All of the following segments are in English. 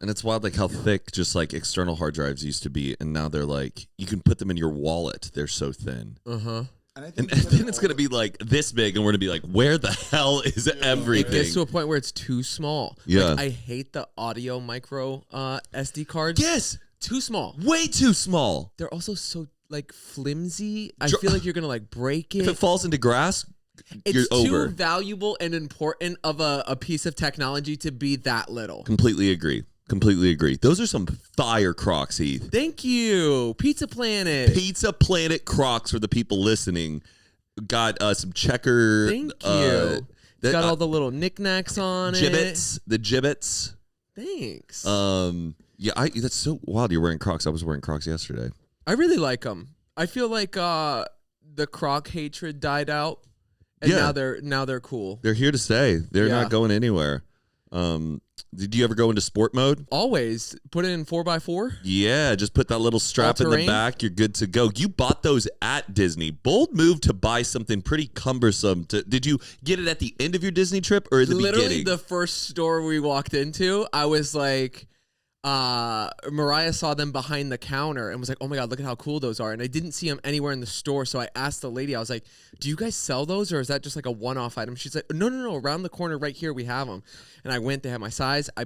And it's wild, like how thick just like external hard drives used to be, and now they're like you can put them in your wallet. They're so thin. And then it's gonna be like this big, and we're gonna be like, where the hell is everything? It gets to a point where it's too small. Yeah, like, I hate the audio micro SD cards. Yes, too small, way too small. They're also so like flimsy. I feel like you're gonna like break it. If it falls into grass, it's you're too over. valuable and important of a piece of technology to be that little. Completely agree. Those are some fire Crocs, Heath. Thank you. Pizza Planet. Pizza Planet Crocs for the people listening. Got some checker. Thank you. It's got all the little knickknacks on gibbets, it. The gibbets. Thanks. Yeah, that's so wild. You're wearing Crocs. I was wearing Crocs yesterday. I really like them. I feel like the Croc hatred died out, and now they're cool. They're here to stay. They're not going anywhere. Did you ever go into sport mode? Always. Put it in 4x4? Yeah, just put that little strap in the back. You're good to go. You bought those at Disney. Bold move to buy something pretty cumbersome. Did you get it at the end of your Disney trip or in the beginning? Literally the first store we walked into, I was like, Mariah saw them behind the counter and was like, oh my God, look at how cool those are. And I didn't see them anywhere in the store. So I asked the lady, I was like, do you guys sell those or is that just like a one-off item? She's like, no, around the corner right here we have them. And I went, they had my size. I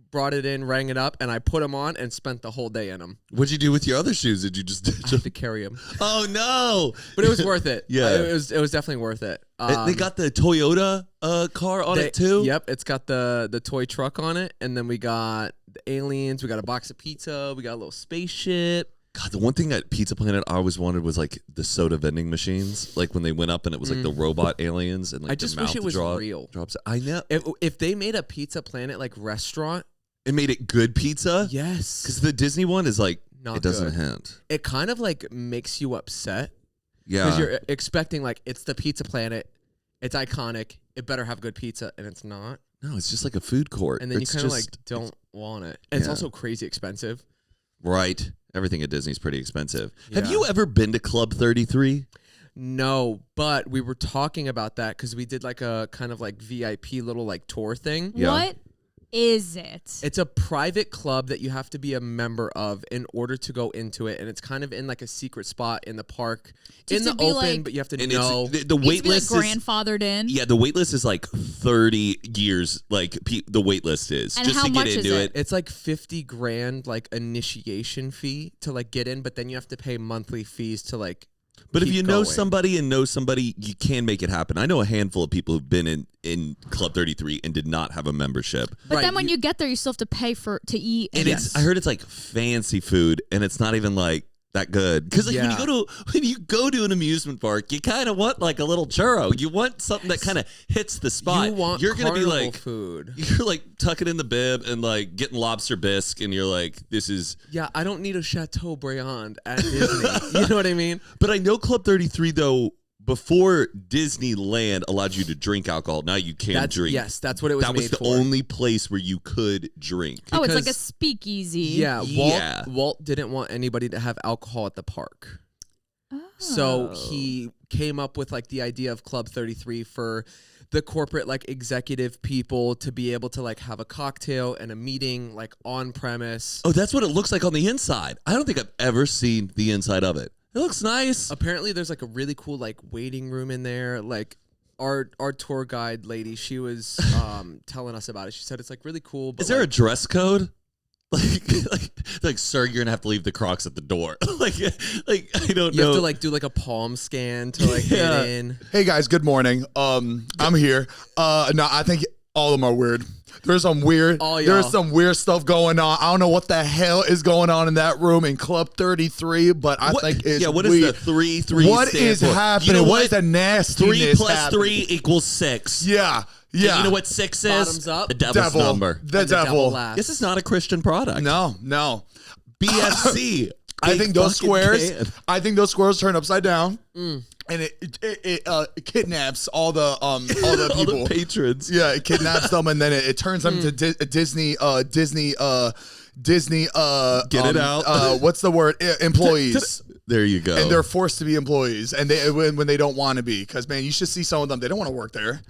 brought it in, rang it up, and I put them on and spent the whole day in them. What'd you do with your other shoes? Did you just I had to carry them? Oh no! But it was worth it. Yeah, it was definitely worth it. They got the Toyota car on it too. Yep, it's got the toy truck on it, and then we got the aliens. We got a box of pizza. We got a little spaceship. God, the one thing at Pizza Planet I always wanted was like the soda vending machines, like when they went up and it was like the robot aliens and like I just wish it was real. Drops. I know. If they made a Pizza Planet like restaurant. It made it good pizza? Yes. Because the Disney one is like, not it doesn't good. hint. It kind of like makes you upset. Yeah. Because you're expecting like, it's the Pizza Planet. It's iconic. It better have good pizza. And it's not. No, it's just like a food court. And then you kind of like don't want it. And it's also crazy expensive. Right. Everything at Disney's pretty expensive. Yeah. Have you ever been to Club 33? No, but we were talking about that because we did like a kind of like VIP little like tour thing. Yeah. What is it? It's a private club that you have to be a member of in order to go into it, and it's kind of in like a secret spot in the park, in the open, like, but you have to know. The wait list like grandfathered in. Yeah, the wait list is like 30 years. Like the wait list is and just how to much get into is it. It's like $50,000 like initiation fee to like get in, but then you have to pay monthly fees to like. But if you know going. somebody, you can make it happen. I know a handful of people who've been in Club 33 and did not have a membership. But then when you get there, you still have to pay to eat. And I heard it's like fancy food, and it's not even like that good. Because like when you go to an amusement park, you kind of want like a little churro. You want something that kind of hits the spot. You're gonna be like food. You're like tucking in the bib and like getting lobster bisque, and you're like, this is. Yeah, I don't need a Chateaubriand at Disney. You know what I mean? But I know Club 33 though. Before Disneyland allowed you to drink alcohol, now you can't drink. Yes, that's what it was made for. That was the only place where you could drink. Oh, it's like a speakeasy. Yeah, Walt didn't want anybody to have alcohol at the park. Oh. So he came up with like the idea of Club 33 for the corporate like executive people to be able to like have a cocktail and a meeting like on premise. Oh, that's what it looks like on the inside. I don't think I've ever seen the inside of it. It looks nice. Apparently, there's like a really cool like waiting room in there. Like our tour guide lady, she was telling us about it. She said it's like really cool. But is there a dress code? Like, sir, you're gonna have to leave the Crocs at the door. like I don't know. You have to like do like a palm scan to like get in. Hey guys, good morning. I'm here. No, I think all of them are weird. There's some weird stuff going on. I don't know what the hell is going on in that room in Club 33, but I think it's what weird. is the 3 What is happening? You know what is the nastiness 3 plus happening? 3 equals 6. Yeah. And you know what 6 is? Bottoms up. The devil's number. The devil. This is not a Christian product. No. BFC. I think those squares turn upside down, and it kidnaps all the people, all the patrons. Yeah, it kidnaps them, and then it turns them into Disney. Get it out. What's the word? Employees. There you go. And they're forced to be employees, and when they don't want to be, because man, you should see some of them. They don't want to work there.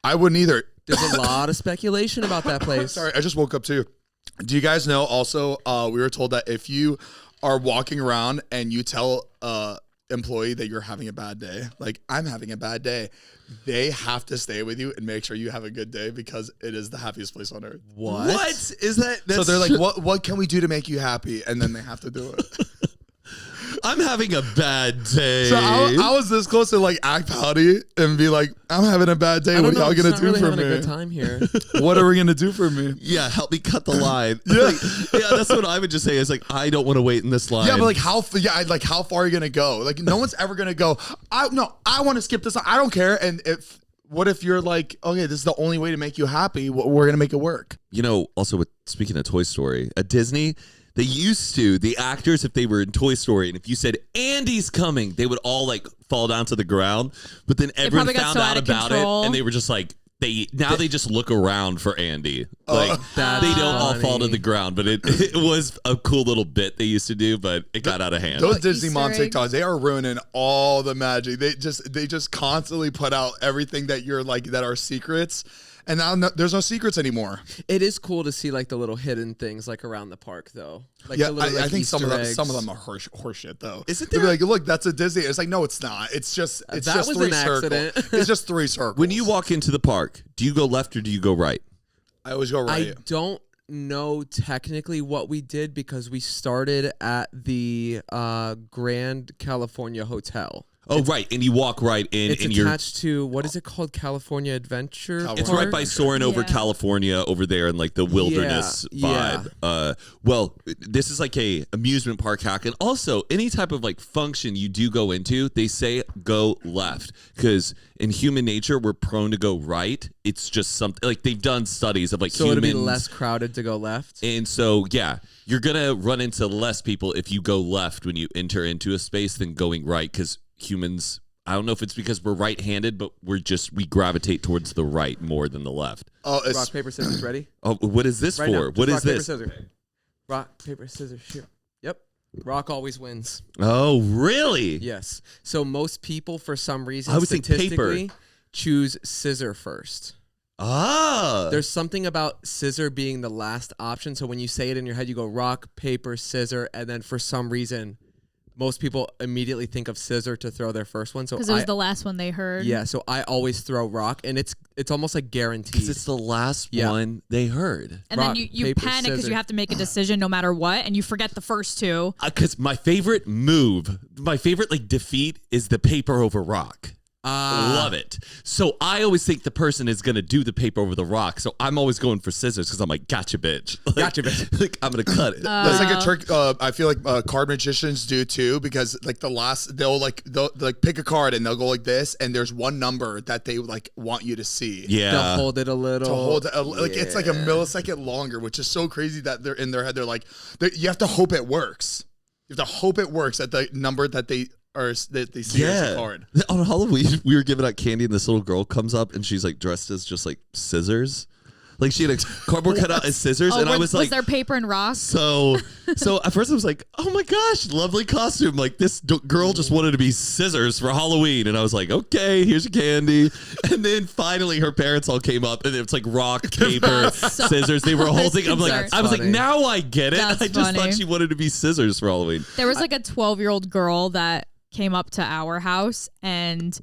I wouldn't either. There's a lot of speculation about that place. Sorry, I just woke up too. Do you guys know also, we were told that if you are walking around and you tell employee that you're having a bad day, like I'm having a bad day, they have to stay with you and make sure you have a good day because it is the happiest place on earth. What is that? So they're like, what can we do to make you happy? And then they have to do it. I'm having a bad day. So I was this close to like act pouty and be like, I'm having a bad day. What are y'all gonna do really for having me? a good time here. What are we gonna do for me? Yeah, help me cut the line. Yeah. Yeah, that's what I would just say. Is like, I don't want to wait in this line. Yeah, but like how far are you gonna go? Like no one's ever gonna go. I want to skip this. I don't care. And what if you're like, okay, this is the only way to make you happy. We're gonna make it work. You know, also with speaking of Toy Story at Disney, they used to, the actors, if they were in Toy Story, and if you said Andy's coming, they would all like fall down to the ground. But then everyone found out about it, and they were just like, they just look around for Andy. Like they don't all fall to the ground. But it was a cool little bit they used to do, but it got out of hand. Those Disney Mom TikToks, they are ruining all the magic. They just constantly put out everything that you're like that are secrets. And now there's no secrets anymore. It is cool to see like the little hidden things like around the park though. Like yeah, the little, I think some of them are horseshit though. Is it? They're like, look, that's a Disney. It's like, no, it's not. It's just was 3 an accident. circles. It's just 3 circles. When you walk into the park, do you go left or do you go right? I always go right. I don't know technically what we did because we started at the Grand California Hotel. Oh, right. And you walk right in. It's attached to, what is it called? California Adventure Park? It's right by Soarin' over California over there in like the wilderness vibe. Well, this is like a amusement park hack. And also, any type of like function you do go into, they say go left. Because in human nature, we're prone to go right. It's just something, like they've done studies of like so humans. So it'll be less crowded to go left? And so, yeah, you're going to run into less people if you go left when you enter into a space than going right. Because humans, I don't know if it's because we're right-handed, but we gravitate towards the right more than the left. Oh, it's rock, paper, scissors, ready? Oh, what is this right for? Now, what is rock, this? Paper, scissors. Rock, paper, scissors, shoot. Yep. Rock always wins. Oh, really? Yes. So most people, for some reason, I would think paper. Choose scissor first. Ah. There's something about scissor being the last option. So when you say it in your head, you go rock, paper, scissor, and then for some reason, most people immediately think of scissor to throw their first one. So because it was the last one they heard. Yeah, so I always throw rock, and it's almost like guaranteed. Because it's the last one they heard. And rock, then you paper, panic because scissor. you have to make a decision no matter what, and you forget the first two. Because my favorite move, my favorite like defeat is the paper over rock. Love it. So I always think the person is going to do the paper over the rock. So I'm always going for scissors because I'm like, gotcha, bitch. Like, gotcha, bitch. Like, I'm going to cut it. That's like a trick. I feel like card magicians do too, because like they'll pick a card and they'll go like this, and there's one number that they like want you to see. Yeah. They'll hold it a little. To hold it, like it's like a millisecond longer, which is so crazy that they're in their head. They're like, you have to hope it works. You have to hope it works at the number that they see as a card. On Halloween, we were giving out candy, and this little girl comes up, and she's like dressed as just like scissors. Like she had a cardboard cutout as scissors, and I was like, was there paper and rock? So at first I was like, oh my gosh, lovely costume. Like this girl just wanted to be scissors for Halloween, and I was like, okay, here's your candy. And then finally her parents all came up, and it's like rock, paper, scissors. They were holding. I'm like, I was like, now I get it. That's I just funny. thought she wanted to be scissors for Halloween. There was like a 12-year-old girl that came up to our house, and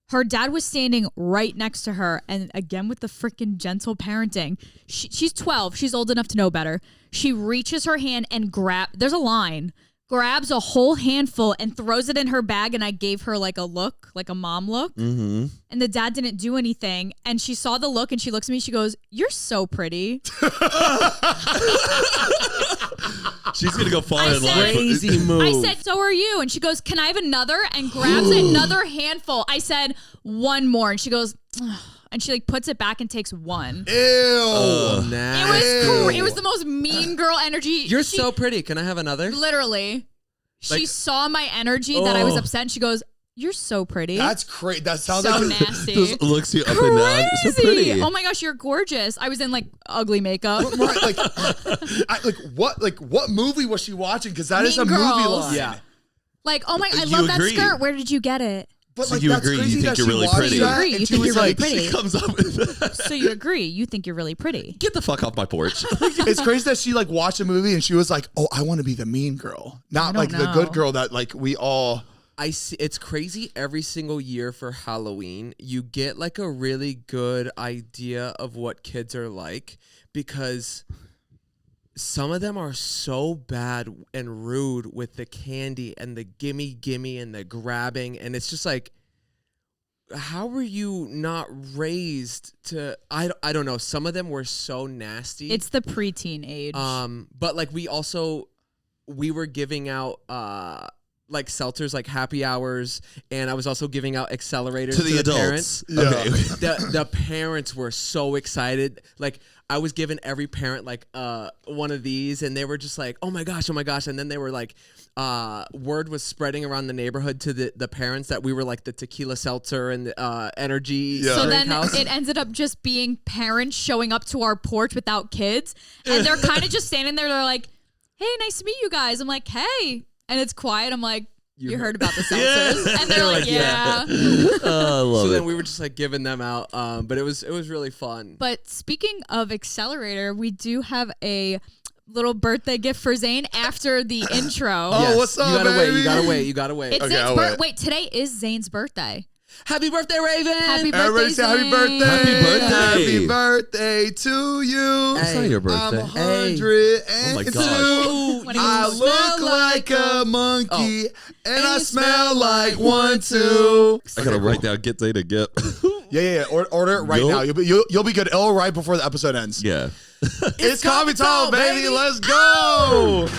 her dad was standing right next to her, and again with the freaking gentle parenting, she's 12, she's old enough to know better. She reaches her hand and there's a line, grabs a whole handful and throws it in her bag, and I gave her like a look, like a mom look, and the dad didn't do anything, and she saw the look and she looks at me, she goes, "You're so pretty." She's gonna go far in life. Crazy move. I said, "So are you?" And she goes, "Can I have another?" And grabs another handful. I said, "One more." And she goes, "Ugh." And she like puts it back and takes one. Ew. It was the most mean girl energy. You're so pretty. Can I have another? Literally. Like, she saw my energy that I was upset, and she goes, "You're so pretty." That's crazy. That sounds so like nasty. Just looks you up and down. So pretty. Oh my gosh, you're gorgeous. I was in like ugly makeup. right, what movie was she watching? Because that is Mean a movie Girls. line. Yeah. Like, oh my, I You love agree. that skirt. Where did you get it? But So like, you that's agree, you crazy think that you're she really watched pretty. that You and think she was you're really like, pretty. She comes up with that. So you agree? You think you're really pretty? Get the fuck off my porch. it's crazy that she like watched a movie and she was like, oh, I want to be the mean girl, not don't like the good know. girl that like we all. I see. It's crazy. Every single year for Halloween, you get like a really good idea of what kids are like because some of them are so bad and rude with the candy and the gimme and the grabbing, and it's just like, how were you not raised to? I don't know. Some of them were so nasty. It's the preteen age. But like we were giving out like seltzers, like happy hours, and I was also giving out accelerators to the adults. parents. Yeah. Okay. The parents were so excited. Like I was giving every parent like one of these, and they were just like, oh my gosh. And then they were like, word was spreading around the neighborhood to the parents that we were like the tequila seltzer and the energy So drink then house. it ended up just being parents showing up to our porch without kids, and they're kind of just standing there. They're like, "Hey, nice to meet you guys." I'm like, "Hey," and it's quiet. I'm like, "You heard about the seltzers?" And they're like, "Yeah." I love So it. then we were just like giving them out, but it was really fun. But speaking of Accelerator, we do have a little birthday gift for Zane after the intro. Oh, what's up, You gotta wait. baby? You gotta wait. It's Okay, Zane's I'll birthday. wait. Wait, today is Zane's birthday. Happy birthday, Raven! Happy birthday, Everybody say happy Zane. birthday. Happy birthday. Happy birthday to you. It's not your birthday. I'm 102. Oh my gosh. When he I was look like a monkey and I smell like one too. I gotta write down get Zane a gift. Yeah. Order it right Yup. now. You'll be good. It'll right before the episode ends. Yeah. It's coffee time, baby. Let's go.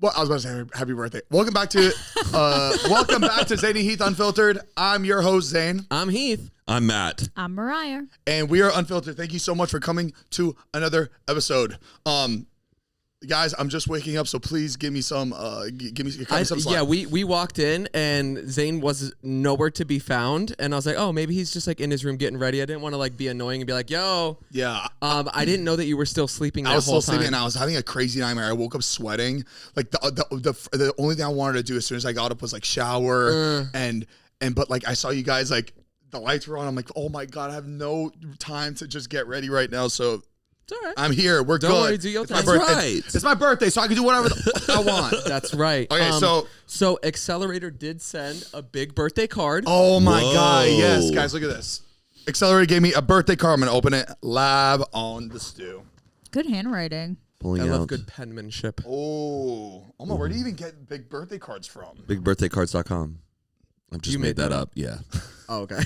Well, I was about to say happy birthday. Welcome back to Zane and Heath Unfiltered. I'm your host, Zane. I'm Heath. I'm Matt. I'm Mariah. And we are Unfiltered. Thank you so much for coming to another episode. Guys, I'm just waking up, so please give me some some slack. Yeah, we walked in and Zane was nowhere to be found, and I was like, oh, maybe he's just like in his room getting ready. I didn't want to like be annoying and be like, yo. Yeah. I didn't know that you were still sleeping. I was whole still sleeping time. and I was having a crazy nightmare. I woke up sweating. Like the only thing I wanted to do as soon as I got up was like shower but like I saw you guys like the lights were on. I'm like, oh my God, I have no time to just get ready right now. So It's all right. I'm here. We're Don't good. worry, do your It's my thing. birthday. Right. It's my birthday, so I can do whatever the fuck I want. That's right. Okay, so Accelerator did send a big birthday card. Oh my Whoa. God. Yes, guys, look at this. Accelerator gave me a birthday card. I'm going to open it. Lab on the stew. Good handwriting. Pulling I out love good penmanship. Oh, where do you even get big birthday cards from? bigbirthdaycards.com. I've just You made made that that up. Yeah. Oh, okay.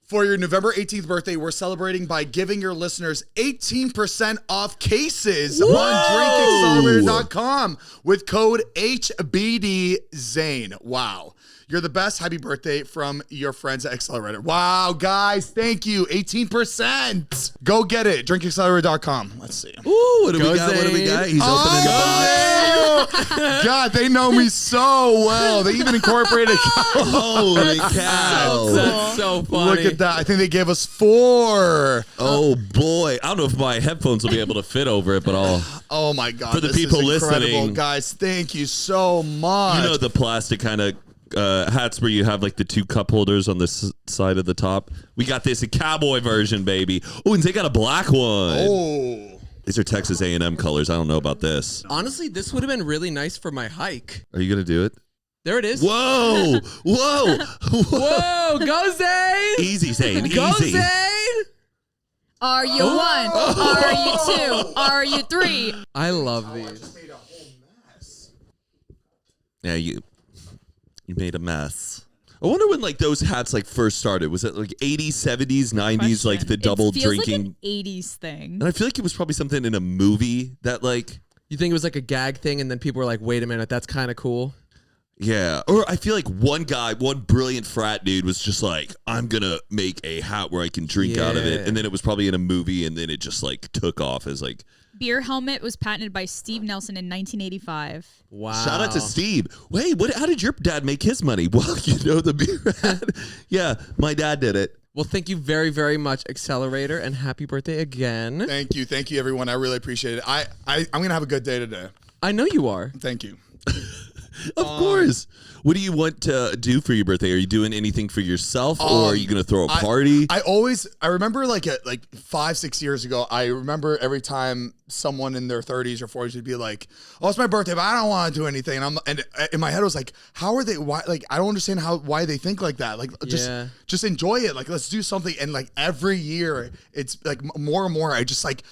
For your November 18th birthday, we're celebrating by giving your listeners 18% off cases on drinkaccelerator.com with code HBDZane. Wow. You're the best. Happy birthday from your friends at Accelerator. Wow, guys. Thank you. 18%. Go get it. Drinkaccelerator.com. Let's see. Ooh, what do Go we got? What do we Zane. got? He's opening the box. Oh, God, they know me so well. They even incorporated. Holy cow. That's so funny. Look at that. I think they gave us 4. Oh boy. I don't know if my headphones will be able to fit over it, but I'll. Oh, my God. For the this is people incredible, listening. guys, thank you so much. You know the plastic kind of hats where you have like the 2 cup holders on this side of the top? We got this a cowboy version, baby. Oh, and they got a black one. Oh. These are Texas A&M colors. I don't know about this. Honestly, this would have been really nice for my hike. Are you going to do it? There it is. Whoa. Whoa. Whoa, go Zane! Easy, Zane. Go Easy. Zane! Are you 1? Are you 2? Are you 3? I love these. Yeah, you made a mess. I wonder when like those hats like first started. Was it like 80s, 70s, 90s, like the double it feels drinking? like an 80s thing. And I feel like it was probably something in a movie that like, You think it was like a gag thing, and then people were like, wait a minute, that's kind of cool? yeah. Or I feel like one brilliant frat dude was just like, I'm going to make a hat where I can drink out of it. Yeah. And then it was probably in a movie and then it just like took off as like. Beer helmet was patented by Steve Nelson in 1985. Wow. Shout out to Steve. Wait, how did your dad make his money? Well, you know the beer hat. Yeah, my dad did it. Well, thank you very, very much, Accelerator, and happy birthday again. Thank you, everyone. I really appreciate it. I'm gonna have a good day today. I know you are. Thank you. Of course. What do you want to do for your birthday? Are you doing anything for yourself, or are you going to throw a party? I remember like 5-6 years ago, I remember every time someone in their 30s or 40s would be like, "Oh, it's my birthday, but I don't want to do anything." And in my head, I was like, "How are they? Why? Like, I don't understand why they think like that. Like, just enjoy it. Like, let's do something." And like every year, it's like more and more. I just like.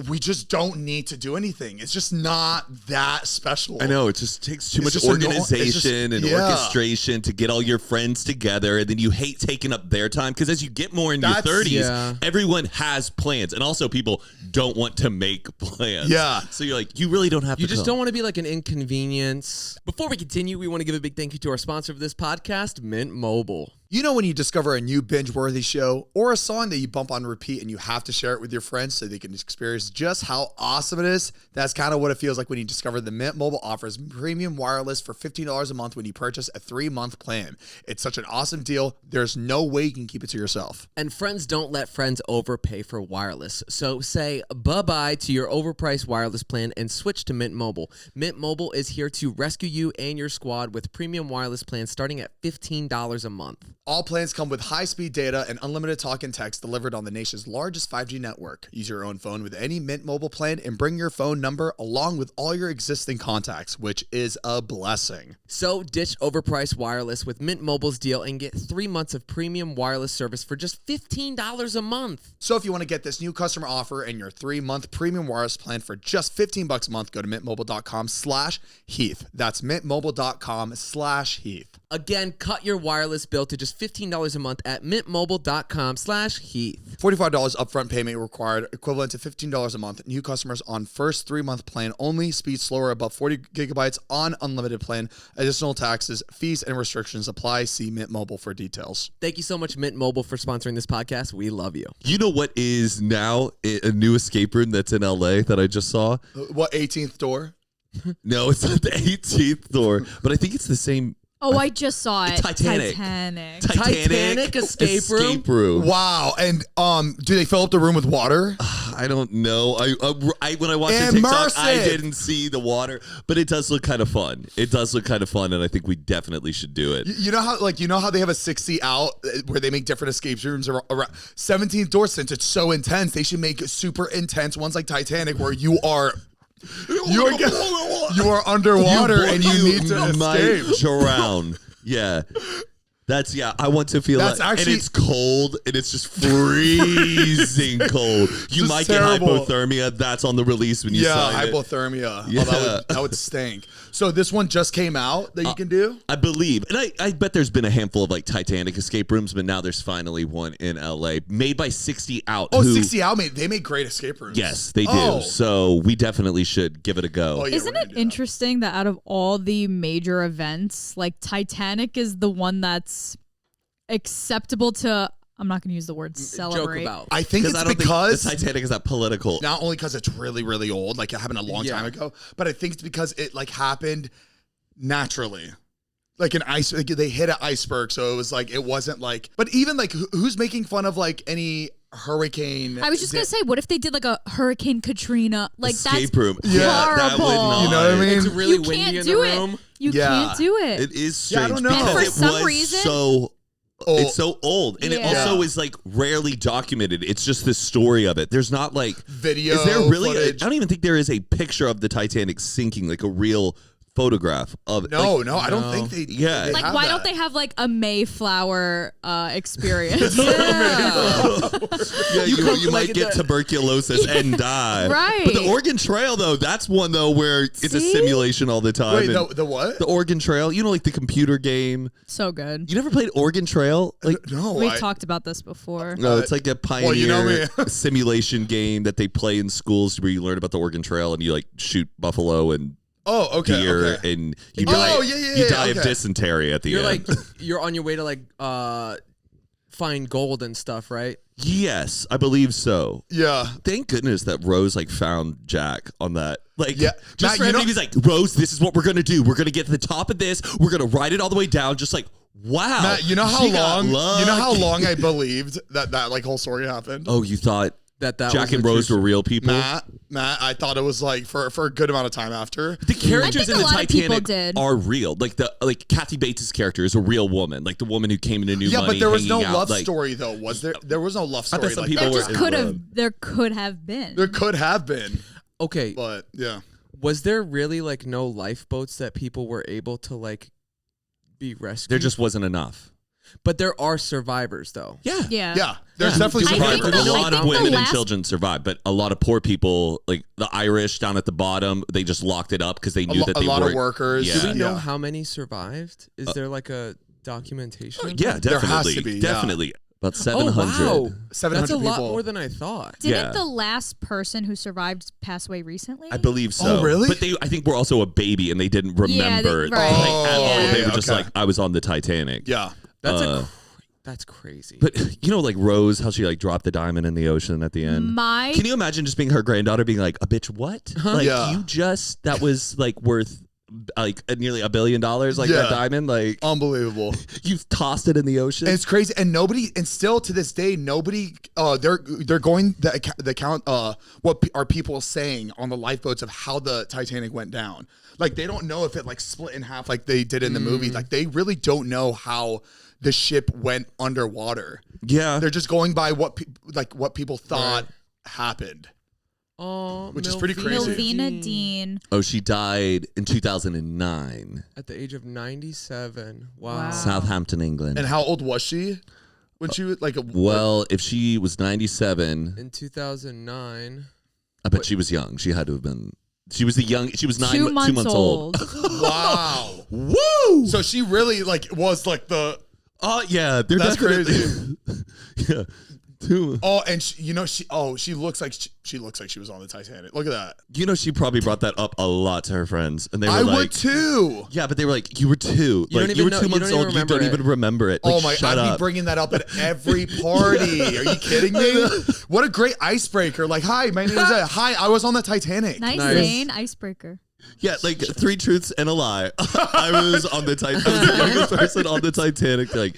We just don't need to do anything. It's just not that special. I know. It just takes too much organization and orchestration to get all your friends together. And then you hate taking up their time. Because as you get more in your 30s, everyone has plans. And also people don't want to make plans. Yeah. So you're like, you really don't have to You just don't want to be like an inconvenience. Before we continue, we want to give a big thank you to our sponsor of this podcast, Mint Mobile. You know when you discover a new binge-worthy show or a song that you bump on repeat and you have to share it with your friends so they can experience just how awesome it is? That's kind of what it feels like when you discover the Mint Mobile offers premium wireless for $15 a month when you purchase a 3-month plan. It's such an awesome deal. There's no way you can keep it to yourself. And friends don't let friends overpay for wireless. So say bye-bye to your overpriced wireless plan and switch to Mint Mobile. Mint Mobile is here to rescue you and your squad with premium wireless plans starting at $15 a month. All plans come with high-speed data and unlimited talk and text delivered on the nation's largest 5G network. Use your own phone with any Mint Mobile plan and bring your phone number along with all your existing contacts, which is a blessing. So ditch overpriced wireless with Mint Mobile's deal and get 3 months of premium wireless service for just $15 a month. So if you want to get this new customer offer and your 3-month premium wireless plan for just $15 a month, go to mintmobile.com/Heath. That's mintmobile.com/Heath. Again, cut your wireless bill to just $15 a month at mintmobile.com/Heath. $45 upfront payment required, equivalent to $15 a month. New customers on first 3-month plan only. Speed slower above 40 gigabytes on unlimited plan. Additional taxes, fees, and restrictions apply. See Mint Mobile for details. Thank you so much, Mint Mobile, for sponsoring this podcast. We love you. You know what is now a new escape room that's in LA that I just saw? What, 18th door? No, it's not the 18th door, but I think it's the same. Oh, I just saw it. Titanic escape room. Wow. And do they fill up the room with water? I don't know. I when I watched the TikTok, I didn't see the water, but it does look kind of fun. It does look kind of fun, and I think we definitely should do it. You know how they have a 60 out where they make different escape rooms around 17th door. Since it's so intense, they should make super intense ones like Titanic where you are underwater and you need to escape. Drown. Yeah. I want to feel that. And it's cold, and it's just freezing cold. You might terrible. Get hypothermia. That's on the release when you sign hypothermia. Yeah. Oh, that would stink. So this one just came out that you can do? I believe. And I bet there's been a handful of like Titanic escape rooms, but now there's finally one in LA made by 60 Out. Oh, 60 Out, they make great escape rooms. Yes, they do. So we definitely should give it a go. Oh, yeah, isn't it interesting that out of all the major events, like Titanic is the one that's acceptable to, I'm not going to use the word celebrate. Joke about. I think it's because the Titanic is not political. Not only because it's really, really old, like it happened a long time ago, but I think it's because it like happened naturally. Like they hit an iceberg, so it was like, it wasn't like, but even like who's making fun of like any hurricane? I was just gonna say, what if they did like a Hurricane Katrina? Like escape that's room. Horrible. That would not. You know what I mean? It's really windy in the room. You can't do it. It is strange. I don't know. And for some reason, it's so old, and it also is like rarely documented. It's just the story of it. There's not like video. Is there really? I footage? don't even think there is a picture of the Titanic sinking, like a real photograph of it. No, I don't think they. Yeah, they like have why that. don't they have like a Mayflower experience? You might get tuberculosis and die. Right. But the Oregon Trail, though, that's one though where it's a simulation all the time. Wait, the what? The Oregon Trail. You know, like the computer game. So good. You never played Oregon Trail? Like no, We've talked about this before. No, it's like a pioneer me. simulation game that they play in schools where you learn about the Oregon Trail and you like shoot buffalo and deer and you die of dysentery at the end. Like you're on your way to like find gold and stuff, right? Yes, I believe so. Yeah. Thank goodness that Rose like found Jack on that. Like, just Matt, for him, he's like, Rose, this is what we're gonna do. We're gonna get to the top of this. We're gonna ride it all the way down. Just like Wow. Matt, you know how long I believed that like whole story happened? Oh, you thought that Jack and Rose were real people? Matt, I thought it was like for a good amount of time after. The characters in the Titanic are real. Like Kathy Bates' character is a real woman, like the woman who came into new money. Yeah, but there was no out, love story though, was there? There was no love story. Some like people there could have been. There could have been. Okay, but yeah. Was there really like no lifeboats that people were able to like be rescued? There just wasn't enough. But there are survivors though. Yeah. There's definitely survivors. A lot of women and children survived, but a lot of poor people, like the Irish down at the bottom, they just locked it up because they knew that they were. A lot of workers. Yeah. Do we know how many survived? Is there like a documentation? Yeah, definitely. There has to be. Definitely. About 700. Oh, wow. 700 That's a lot people. more than I thought. Didn't the last person who survived pass away recently? I believe so. Oh, really? But I think, were also a baby and they didn't remember. They were just like, I was on the Titanic. Yeah. That's crazy. But like Rose, how she like dropped the diamond in the ocean at the end. Can you imagine just being her granddaughter being like, a bitch, what? Like that was like worth like nearly $1 billion, like that diamond, like unbelievable. You've tossed it in the ocean. And it's crazy, and still to this day, nobody. They're going the account. What are people saying on the lifeboats of how the Titanic went down? Like they don't know if it like split in half like they did in the movie. Like they really don't know how the ship went underwater. Yeah, they're just going by what people thought happened. Oh, which is pretty crazy. Milvina Dean. Oh, she died in 2009 at the age of 97. Wow. Southampton, England. And how old was she when she was like if she was 97 in 2009, I bet she was young. She had to have been. She was 2 months old. Wow. Woo! So she really was like the. Oh yeah, that's crazy. Yeah. Oh, and she looks like she looks like she was on the Titanic. Look at that. She probably brought that up a lot to her friends, and they were I like, would too. Yeah, but they were like, you were 2. You were 2 months old. You don't even remember it. Like, oh my! I'd be bringing that up at every party. Are you kidding me? What a great icebreaker! Like, hi, my name is Hi, I was on the Titanic. Nice. Zane, icebreaker. Yeah, like 3 truths and a lie. I was on the Titanic. I was the youngest person on the Titanic. Like,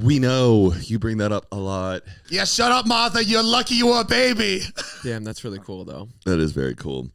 we know you bring that up a lot. Yeah, shut up, Martha. You're lucky you were a baby. Damn, that's really cool, though. That is very cool.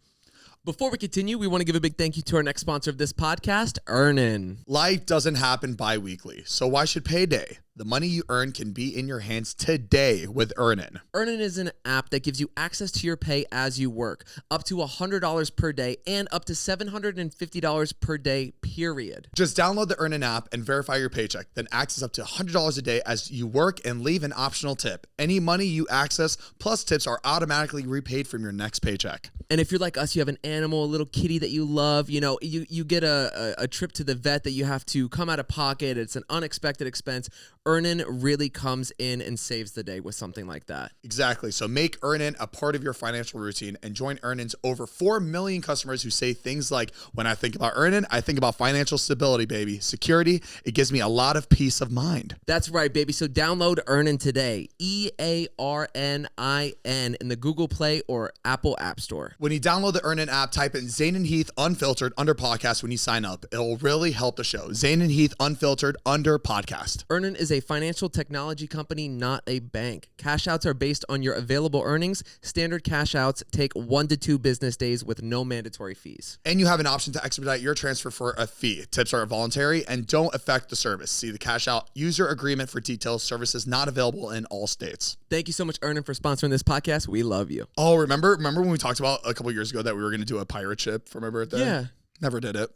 Before we continue, we want to give a big thank you to our next sponsor of this podcast, Earnin. Life doesn't happen bi-weekly, so why should payday? The money you earn can be in your hands today with Earnin. Earnin is an app that gives you access to your pay as you work, up to $100 per day and up to $750 per day, period. Just download the Earnin app and verify your paycheck, then access up to $100 a day as you work and leave an optional tip. Any money you access plus tips are automatically repaid from your next paycheck. And if you're like us, you have an animal, a little kitty that you love, you get a trip to the vet that you have to come out of pocket. It's an unexpected expense. Earnin really comes in and saves the day with something like that. Exactly. So make Earnin a part of your financial routine and join Earnin's over 4 million customers who say things like, when I think about Earnin, I think about financial stability, baby. Security, it gives me a lot of peace of mind. That's right, baby. So download Earnin today. EARNIN in the Google Play or Apple App Store. When you download the Earnin app, type in Zane and Heath Unfiltered under podcast when you sign up. It'll really help the show. Zane and Heath Unfiltered under podcast. Earnin is a financial technology company, not a bank. Cash outs are based on your available earnings. Standard cash outs take 1 to 2 business days with no mandatory fees. And you have an option to expedite your transfer for a fee. Tips are voluntary and don't affect the service. See the cash out user agreement for details. Services not available in all states. Thank you so much, Earnin, for sponsoring this podcast. We love you. Oh, remember when we talked about a couple years ago that we were going to do a pirate ship for my birthday? Yeah. Never did it.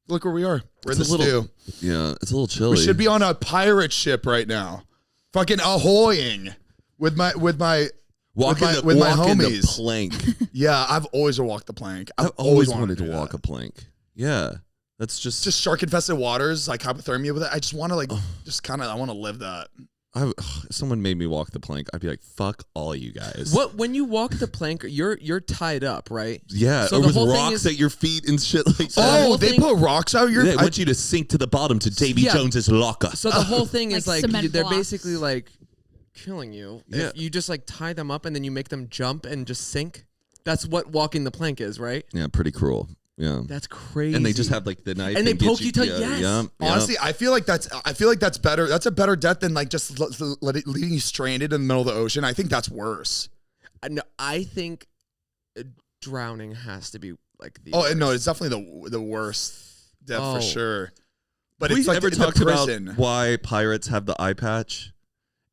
Look where we are. We're in the stew. Yeah, it's a little chilly. We should be on a pirate ship right now. Fucking ahoying with my homies. The plank. Yeah, I've always walked the plank. I've always wanted to walk a plank. Yeah, that's just shark infested waters, like hypothermia with it. I just want to I want to live that. If someone made me walk the plank, I'd be like, "Fuck all you guys." What? When you walk the plank, you're tied up, right? Yeah, so or with rocks at your feet and shit like that. Oh, they put rocks out your. They want you to sink to the bottom to Davy Jones's locker. So the whole thing is like they're basically like killing you. Yeah. If you just like tie them up and then you make them jump and just sink. That's what walking the plank is, right? Yeah, pretty cruel. Yeah, that's crazy. And they just have like the knife, and they poke you till Honestly, I feel like that's better. That's a better death than like just leaving you stranded in the middle of the ocean. I think that's worse. No, I think drowning has to be like the. Oh no, it's definitely the worst death for sure. But we it's like ever the talked about prison. why pirates have the eye patch?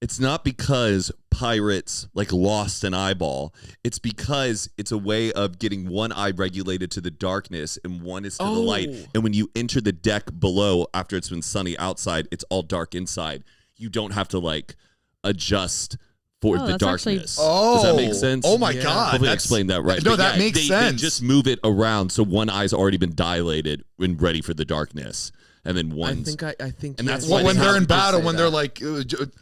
It's not because pirates like lost an eyeball. It's because it's a way of getting one eye regulated to the darkness and one is to the light. And when you enter the deck below after it's been sunny outside, it's all dark inside. You don't have to like adjust for the darkness. Does that make sense? Oh my God. Hopefully I explained that right. No, that makes sense. They just move it around so one eye's already been dilated and ready for the darkness. And then one's... I think and that's when they're in battle, when they're like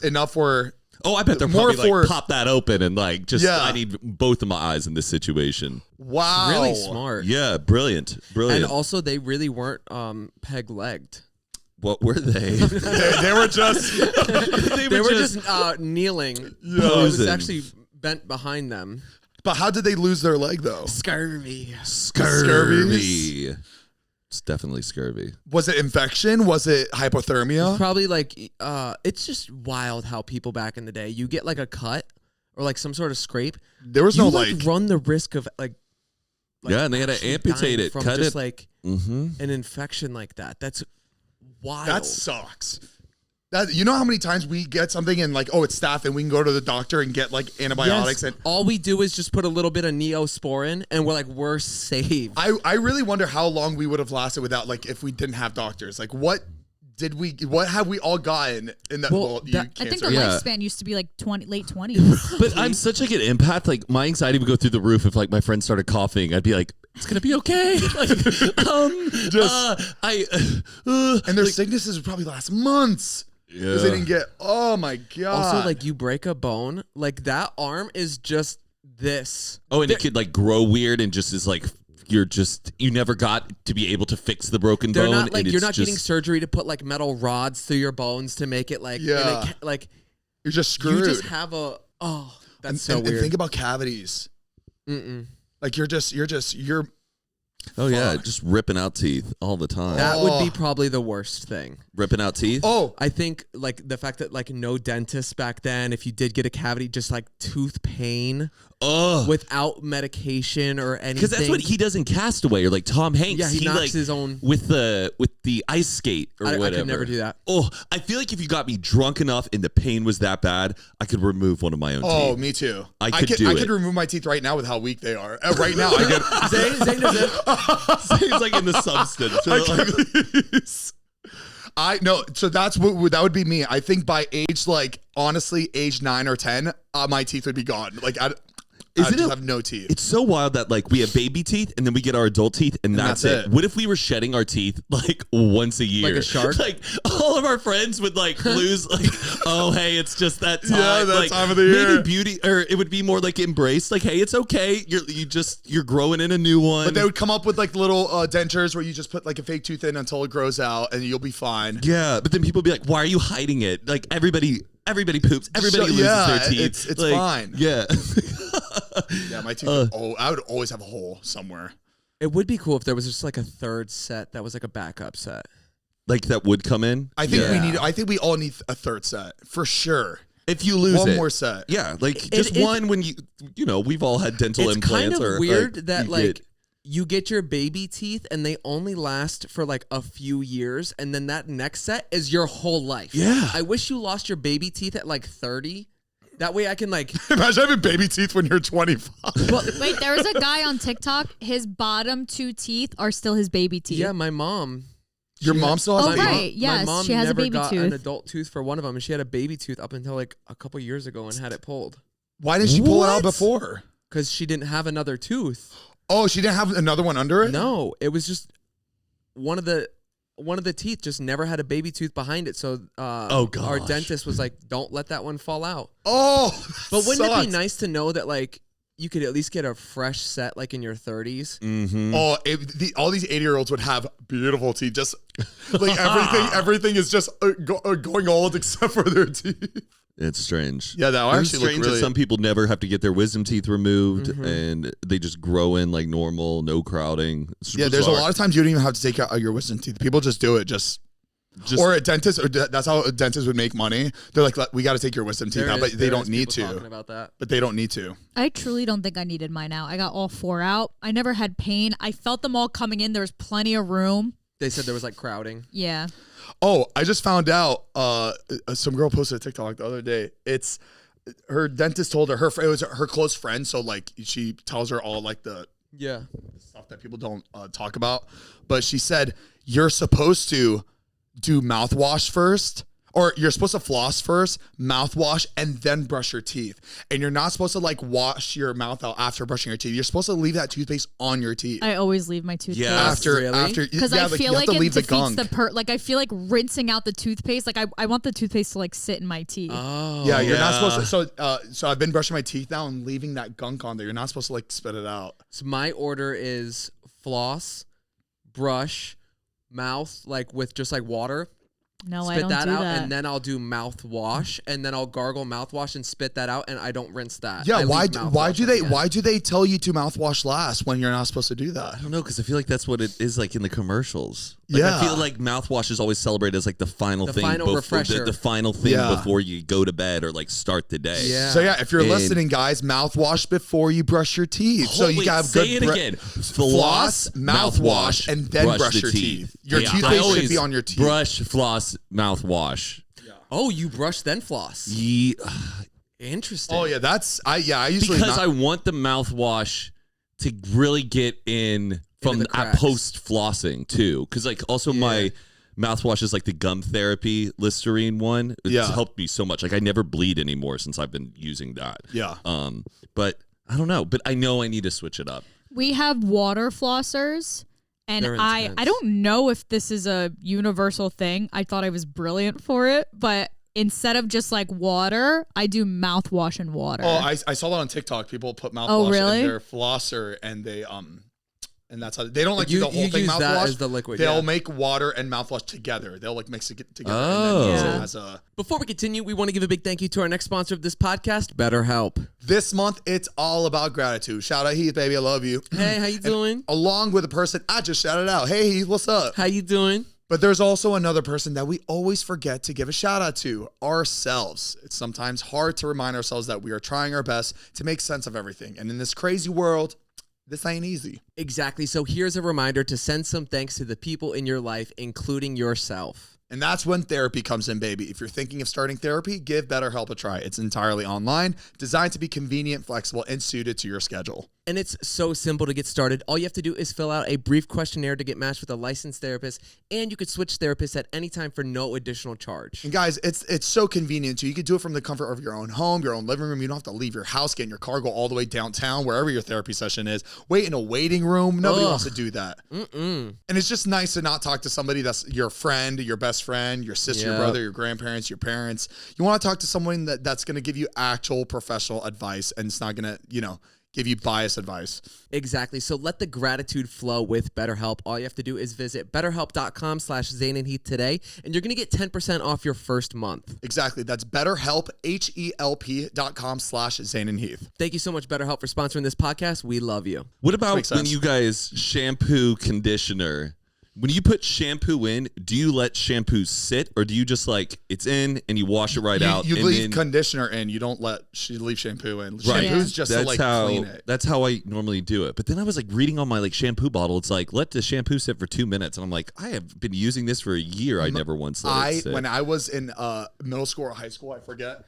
enough where... Oh, I bet they're more probably like, pop that open and like, just, I need both of my eyes in this situation. Wow. Really smart. Yeah, brilliant. And also, they really weren't peg-legged. What were they? they were just... they were just kneeling. Yeah. It was actually bent behind them. But how did they lose their leg, though? Scurvy. It's definitely scurvy. Was it infection? Was it hypothermia? Probably like, it's just wild how people back in the day, you get like a cut or like some sort of scrape. There was no like run the risk of like yeah, and they had to amputate it, from cut just it. Like an infection like that. That's wild. That sucks. That, you know how many times we get something and like, oh, it's staph, and we can go to the doctor and get like antibiotics, and all we do is just put a little bit of Neosporin and we're saved. I really wonder how long we would have lasted without, like, if we didn't have doctors. Like, what have we all gotten in that? I think the lifespan used to be like late 20s. But I'm such like an empath. Like my anxiety would go through the roof if like my friend started coughing. I'd be like, it's gonna be okay. Like, and their sicknesses would probably last months. Because they didn't get, oh my God. Also, like, you break a bone, like, that arm is just this. Oh, and it could, like, grow weird and just is, like, you never got to be able to fix the broken bone. Not, like, you're not getting surgery to put, like, metal rods through your bones to make it, like, like, you're just screwed. You just have that's so weird. And think about cavities. Like, you're oh yeah, just ripping out teeth all the time. That would be probably the worst thing. Ripping out teeth? Oh, I think like the fact that like no dentists back then, if you did get a cavity, just like tooth pain. Without medication or anything. Because that's what he does in Castaway, or like Tom Hanks. Yeah, he knocks like, his own with the ice skate or whatever. I could never do that. Oh, I feel like if you got me drunk enough and the pain was that bad, I could remove one of my own teeth. Oh, me too. I could remove my teeth right now with how weak they are. Right now, I could. Zane does it. Zane's like in the substance. I know, so that would be me. I think by age, like, honestly, age 9 or 10, my teeth would be gone. Like, I just have no teeth. It's so wild that like we have baby teeth and then we get our adult teeth and that's it. What if we were shedding our teeth like once a year? Like a shark? Like all of our friends would like lose like, oh, hey, it's just that time. Yeah, that like, time of the year. Maybe beauty, or it would be more like embrace. Like, hey, it's okay. You're growing in a new one. But they would come up with like little dentures where you just put like a fake tooth in until it grows out and you'll be fine. Yeah, but then people would be like, why are you hiding it? Like everybody poops. Everybody loses their teeth. It's like, fine. Yeah. Yeah, my teeth. I would always have a hole somewhere. It would be cool if there was just like a third set that was like a backup set. Like that would come in. I think we all need a third set for sure. If you lose one more set, yeah, like just one when we've all had dental implants. It's kind of weird like, that you get your baby teeth and they only last for like a few years, and then that next set is your whole life. Yeah, I wish you lost your baby teeth at like 30. That way I can like... Imagine having baby teeth when you're 25. Wait, there was a guy on TikTok, his bottom 2 teeth are still his baby teeth. Yeah, my mom. Your mom still has a baby tooth? Right, yes, my mom she has a baby got tooth. An adult tooth for one of them, and she had a baby tooth up until like a couple years ago and had it pulled. Why didn't she pull it out before? Because she didn't have another tooth. Oh, she didn't have another one under it? No, it was just one of the teeth just never had a baby tooth behind it. So our dentist was like, don't let that one fall out. Oh, but wouldn't it be nice to know that like you could at least get a fresh set like in your 30s? Mm-hmm. Oh, all these 80-year-olds would have beautiful teeth. Just like everything is just going old except for their teeth. It's strange. Yeah, that it's actually strange really... that some people never have to get their wisdom teeth removed and they just grow in like normal, no crowding. There's a lot of times you don't even have to take out your wisdom teeth. People just do it just or a dentist, or that's how a dentist would make money. They're like, we got to take your wisdom teeth out, but they don't need to. About that. But they don't need to. I truly don't think I needed mine out. I got all 4 out. I never had pain. I felt them all coming in. There was plenty of room. They said there was like crowding. Yeah. Oh, I just found out. Some girl posted a TikTok the other day. It's her dentist told her it was her close friend. So like she tells her all like the stuff that people don't talk about. But she said you're supposed to do mouthwash first, or you're supposed to floss first, mouthwash, and then brush your teeth. And you're not supposed to like wash your mouth out after brushing your teeth. You're supposed to leave that toothpaste on your teeth. I always leave my toothpaste. After, because I feel like it defeats the like I feel like rinsing out the toothpaste. Like I want the toothpaste to like sit in my teeth. Oh, yeah, you're not supposed to. So I've been brushing my teeth now and leaving that gunk on there. You're not supposed to like spit it out. So my order is floss, brush, mouth, like with just like water. No, spit I don't that do out, that. and then I'll do mouthwash, and then I'll gargle mouthwash and spit that out, and I don't rinse that. Yeah, why do they tell you to mouthwash last when you're not supposed to do that? I don't know, because I feel like that's what it is like in the commercials. Like, I feel like mouthwash is always celebrated as like the final thing, refresher. The final thing before you go to bed or like start the day. Yeah. So if you're listening, guys, mouthwash before you brush your teeth. So you got say it again: floss, mouthwash, and then brush your teeth. Your toothpaste should be on your teeth. Brush, floss, mouthwash. Yeah. Oh, you brush then floss. Interesting. Oh yeah, I usually because I want the mouthwash to really get in from post flossing too, because like also my mouthwash is like the gum therapy Listerine one. It's helped me so much. Like I never bleed anymore since I've been using that. Yeah. But I don't know. But I know I need to switch it up. We have water flossers. And I don't know if this is a universal thing. I thought I was brilliant for it, but instead of just like water, I do mouthwash and water. Oh, I saw that on TikTok. People put mouthwash in their flosser, and they and that's how they don't like do the whole thing. Use mouthwash that as the liquid. They'll make water and mouthwash together. They'll like mix it together. Oh. And then use it as a. Before we continue, we want to give a big thank you to our next sponsor of this podcast, BetterHelp. This month, it's all about gratitude. Shout out Heath, baby, I love you. Hey, how you doing? Along with a person I just shouted out. Hey Heath, what's up? How you doing? But there's also another person that we always forget to give a shout out to, ourselves. It's sometimes hard to remind ourselves that we are trying our best to make sense of everything. And in this crazy world, this ain't easy. Exactly. So here's a reminder to send some thanks to the people in your life, including yourself. And that's when therapy comes in, baby. If you're thinking of starting therapy, give BetterHelp a try. It's entirely online, designed to be convenient, flexible, and suited to your schedule. And it's so simple to get started. All you have to do is fill out a brief questionnaire to get matched with a licensed therapist, and you could switch therapists at any time for no additional charge. And guys, it's so convenient too. You can do it from the comfort of your own home, your own living room. You don't have to leave your house, get in your car, go all the way downtown, wherever your therapy session is. Wait in a waiting room. Nobody wants to do that. And it's just nice to not talk to somebody that's your friend, your best friend, your sister, your brother, your grandparents, your parents. You want to talk to someone that's going to give you actual professional advice, and it's not going to, give you biased advice. Exactly. So let the gratitude flow with BetterHelp. All you have to do is visit betterhelp.com/Zane and Heath today, and you're going to get 10% off your first month. Exactly. That's BetterHelp, HELP.com/Zane and Heath. Thank you so much, BetterHelp, for sponsoring this podcast. We love you. What about when you guys shampoo conditioner? When you put shampoo in, do you let shampoo sit, or do you just like it's in and you wash it right out? You leave conditioner in. You don't leave shampoo in. Right. Shampoo's just to clean it. That's how I normally do it. But then I was like reading on my like shampoo bottle. It's like let the shampoo sit for 2 minutes, and I'm like, I have been using this for a year. I never once let it sit. When I was in middle school or high school, I forget.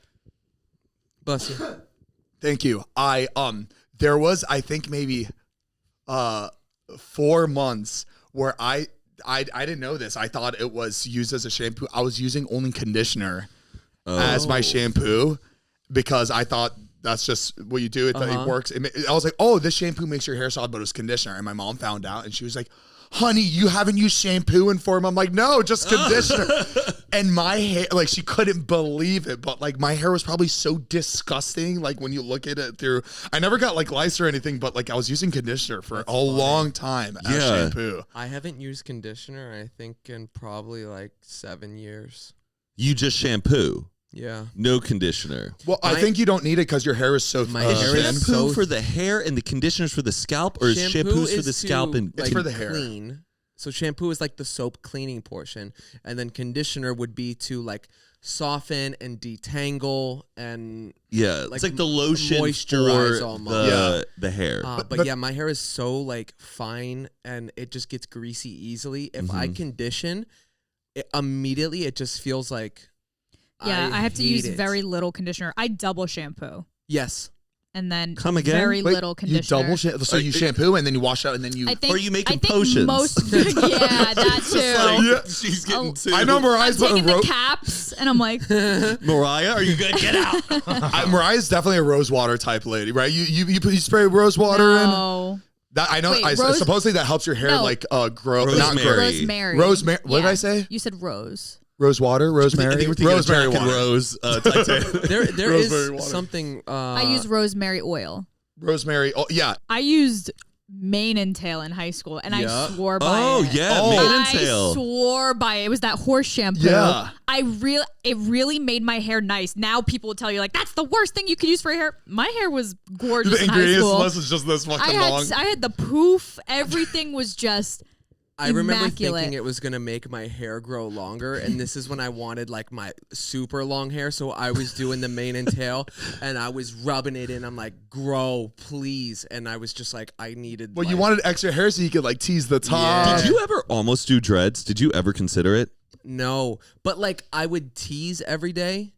Bless you. Thank you. There was I think maybe 4 months where I didn't know this. I thought it was used as a shampoo. I was using only conditioner as my shampoo because I thought that's just what you do. It works. I was like, oh, this shampoo makes your hair soft, but it was conditioner. And my mom found out, and she was like, honey, you haven't used shampoo in 4 months. I'm like, no, just conditioner. And my hair, like, she couldn't believe it, but like my hair was probably so disgusting. Like when you look at it through, I never got like lice or anything, but like I was using conditioner for long time as shampoo. I haven't used conditioner, I think, in probably like 7 years. You just shampoo? Yeah. No conditioner. Well, I think you don't need it because your hair is so My thin. hair is Shampoo so for the hair and the conditioners for the scalp, or is shampoos for the scalp and It's for the hair. Clean. So shampoo is like the soap cleaning portion, and then conditioner would be to like soften and detangle and it's like the lotion moisturize for almost. the hair. But yeah, my hair is so like fine and it just gets greasy easily. If I condition, immediately it just feels like Yeah, I have to use it. very little conditioner. I double shampoo. Yes. And then Come again? very Wait, little conditioner. You double shampoo, so you shampoo and then you wash out and then you. I or you make I them think potions. Most, yeah, that too. Yeah. She's getting too. I know I'm Mariah's taking the caps, and I'm like, Mariah, are you good? Get out. Mariah's definitely a rose water type lady, right? You spray rose water in. no. That I know. Wait, supposedly that helps your hair No. like grow. Rosemary. Not grow. Rosemary. Rosemary. What did Yeah. I say? You said rose. Rose water, rosemary, I think we're thinking rosemary of Jack water, and Rose. Titanic. There Rosemary is water. something. I use rosemary oil. rosemary. Oh yeah, I used mane and tail in high school, and I Yeah. swore by it. Yeah, Oh. mane and I tail. swore by it. It was that horse shampoo. Yeah. It really made my hair nice. Now people will tell you like that's the worst thing you could use for hair. My hair was gorgeous the in high ingredients school. list is just this fucking long. I had the poof. Everything was just I remember immaculate. thinking it was gonna make my hair grow longer, and this is when I wanted like my super long hair. So I was doing the mane and tail, and I was rubbing it in. I'm like, grow, please. And I was just like, I needed. Well, like, you wanted extra hair so you could like tease the top. Yeah. Did you ever almost do dreads? Did you ever consider it? No, but like I would tease every day,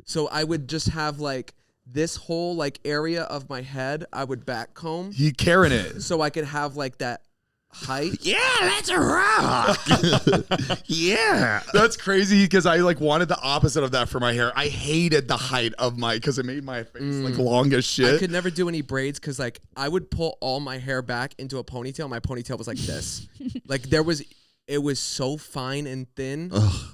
so I would just have like this whole like area of my head. I would back comb, He carrying it. so I could have like that height. Yeah, that's a rock. Yeah. That's crazy because I like wanted the opposite of that for my hair. I hated the height of my because it made my face like long as shit. I could never do any braids because like I would pull all my hair back into a ponytail. My ponytail was like this. Like it was so fine and thin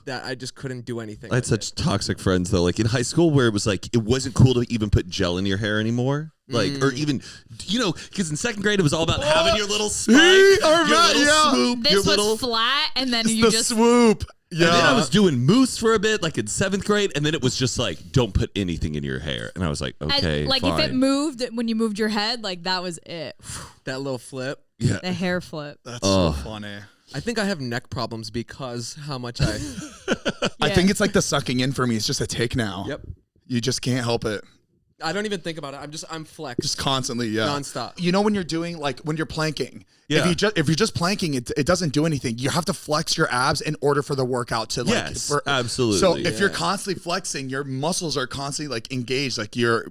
that I just couldn't do anything. I had with such it. toxic friends though, like in high school where it was like, it wasn't cool to even put gel in your hair anymore. Like, or even, because in second grade it was all about having your little spike, your little swoop, this your was little. flat, and then It's you the just swoop. Yeah. And then I was doing mousse for a bit, like in seventh grade, and then it was just like, don't put anything in your hair. And I was like, okay, like fine. if it moved when you moved your head, like that was it. That little flip. Yeah. The hair flip. That's so funny. I think I have neck problems because how much I. I Yeah. think it's like the sucking in for me. It's just a tick now. Yep. You just can't help it. I don't even think about it. I'm flexed. Just constantly, yeah. Nonstop. You know when you're doing like when you're planking. Yeah. If you're just planking, it doesn't do anything. You have to flex your abs in order for the workout to like. Yes, absolutely. So if you're constantly flexing, your muscles are constantly like engaged. Like you're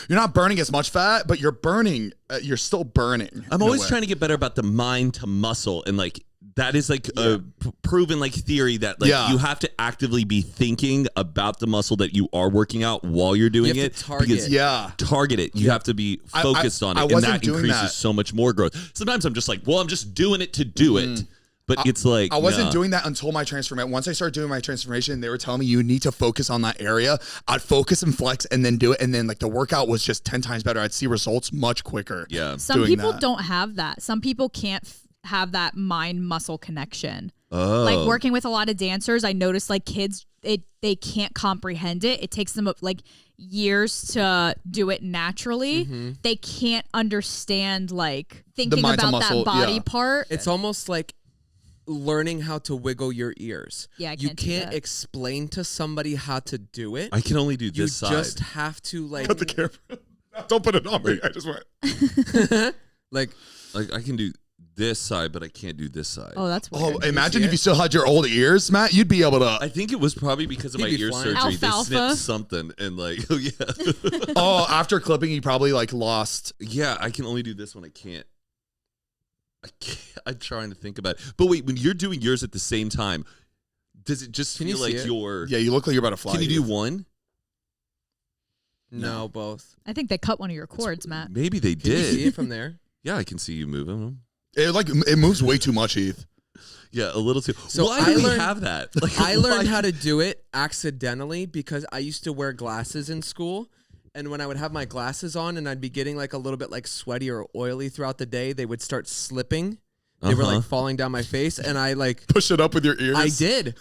not burning as much fat, but you're burning. You're still burning. I'm always trying to get better about the mind to muscle, and like that is like a proven like theory that like you have to actively be thinking about the muscle that you are working out while you're doing You have it. to target. Because target it. You have to be focused on it, and wasn't that doing increases that. so much more growth. Sometimes I'm just like, well, I'm just doing it to do it, but it's like I wasn't doing that until my transformation. Once I started doing my transformation, they were telling me you need to focus on that area. I'd focus and flex and then do it. And then like the workout was just 10 times better. I'd see results much quicker. Yeah. Some doing people that. don't have that. Some people can't have that mind muscle connection. Oh. Like working with a lot of dancers, I noticed like kids, they can't comprehend it. It takes them like years to do it naturally. They can't understand like thinking mind to about muscle, that body yeah. part. It's almost like learning how to wiggle your ears. Yeah, I you can't do can't that. explain to somebody how to do it. I can only do You this side. just have to like Cut the camera. Don't put it on me. I just went. like Like I can do this side, but I can't do this side. Oh, that's weird. Oh, imagine if you still had your old ears, Matt. You'd be able to. I think it was probably because of my He'd be ear flying. surgery. They Alfalfa. snipped something and like, oh yeah. Oh, after clipping, you probably like lost. Yeah, I can only do this one. I can't. I'm trying to think about it. But wait, when you're doing yours at the same time, does it just Can you feel like see it? you're... Yeah, you look like you're about to fly. Can you do one? no, both. I think they cut one of your cords, Matt. Maybe they Can you see did. it from there? Yeah, I can see you moving them. It moves way too much, Heath. Yeah, a little too. So Why I do we learned- have that? Like, I learned why- how to do it accidentally because I used to wear glasses in school. And when I would have my glasses on and I'd be getting like a little bit like sweaty or oily throughout the day, they would start slipping. They were like falling down my face. And I like, Push it up with your ears. I did.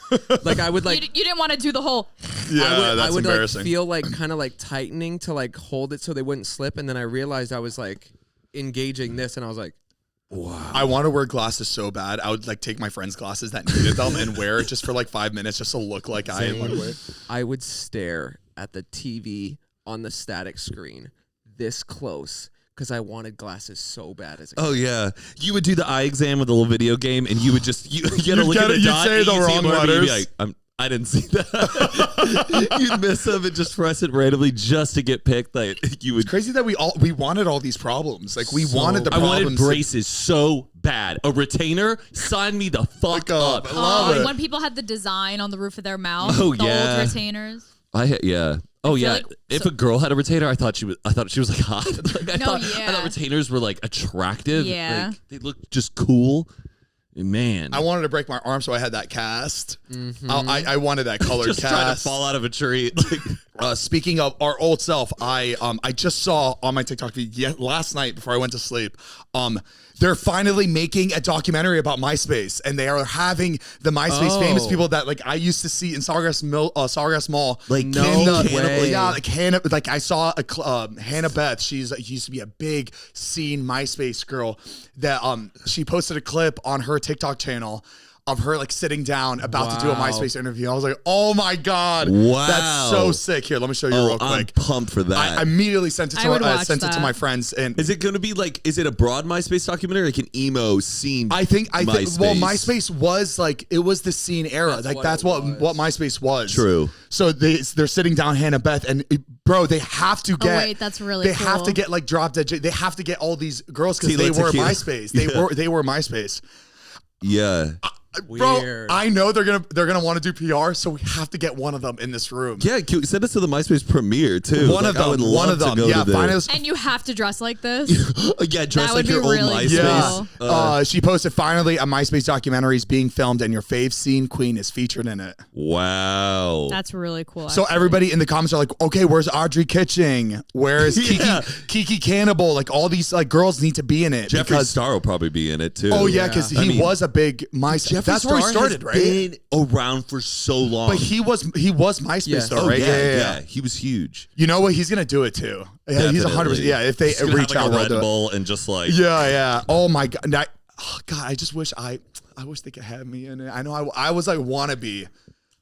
Like I would like, You didn't want to do the whole. that's I would embarrassing. like feel like kind of like tightening to like hold it so they wouldn't slip, and then I realized I was like engaging this, and I was like, wow. I want to wear glasses so bad. I would like take my friend's glasses that needed them and wear it just for like 5 minutes just to look like I would stare at the TV on the static screen this close because I wanted glasses so bad as a kid. Oh yeah, you would do the eye exam with a little video game, and you would just you had to look at the you'd dot, say the and you'd see wrong Marvin, you'd be letters. like, I didn't see that. You'd miss them and just press it randomly just to get picked. Like you would. It's crazy that we wanted all these problems. Like we wanted the I problems. wanted braces so bad. A retainer, sign me the fuck up. I love it. When people had the design on the roof of their mouth, Oh, the yeah. old retainers. Yeah. Oh yeah. like- If a girl had a retainer, I thought she was like hot. Like, I thought yeah. retainers were like attractive. Yeah. Like, they looked just cool. Man, I wanted to break my arm, so I had that cast. I wanted that colored just cast. trying to fall out of a tree. Like, Speaking of our old self, I just saw on my TikTok feed last night before I went to sleep. They're finally making a documentary about MySpace, and they are having the MySpace famous people that like I used to see in Sawgrass Mall. Like, in no way. yeah, like Hannah. Like I saw Hannah Beth. She used to be a big scene MySpace girl. That she posted a clip on her TikTok channel of her like sitting down about to do a MySpace interview. I was like, oh my God. Wow. That's so sick. Here, let me show you real I'm quick. pumped for that. I immediately sent it I would to watch sent it to that. my friends, and Is it going to be like? Is it a broad MySpace documentary, like an emo scene? I think MySpace? well, MySpace was like it was the scene era. That's what MySpace was. True. So they're sitting down Hannah Beth, and bro, they have to get. wait, that's really They have cool. to get like Drop Dead. They have to get all these girls because Tila they were Tequila. MySpace. They were MySpace. Yeah. Bro, Weird. I know they're gonna want to do PR, so we have to get one of them in this room. Yeah, send us to the MySpace premiere too. One of them. I would One love of them. To go Yeah, to finally. And you have to dress like this. Yeah, dress That like would your be old really MySpace. cool. She posted finally a MySpace documentary is being filmed, and your fave scene queen is featured in it. Wow. That's really cool. So actually. everybody in the comments are like, okay, where's Audrey Kitching? Where's Yeah. Kiki Cannibal? Like all these like girls need to be in it. Jeffree because Star will probably be in it too. oh yeah, because I he mean, was a big MySpace. That's where he Star started, has right? Been around for so long. But he was MySpace Yes. though, oh right? yeah. He was huge. You know what? He's gonna do it too. Yeah, he's 100%. Yeah, if they He's gonna reach have out, like a they'll Red do it. Bull and just like Yeah. Oh my God. I just wish I wish they could have me in it. I know I was like wannabe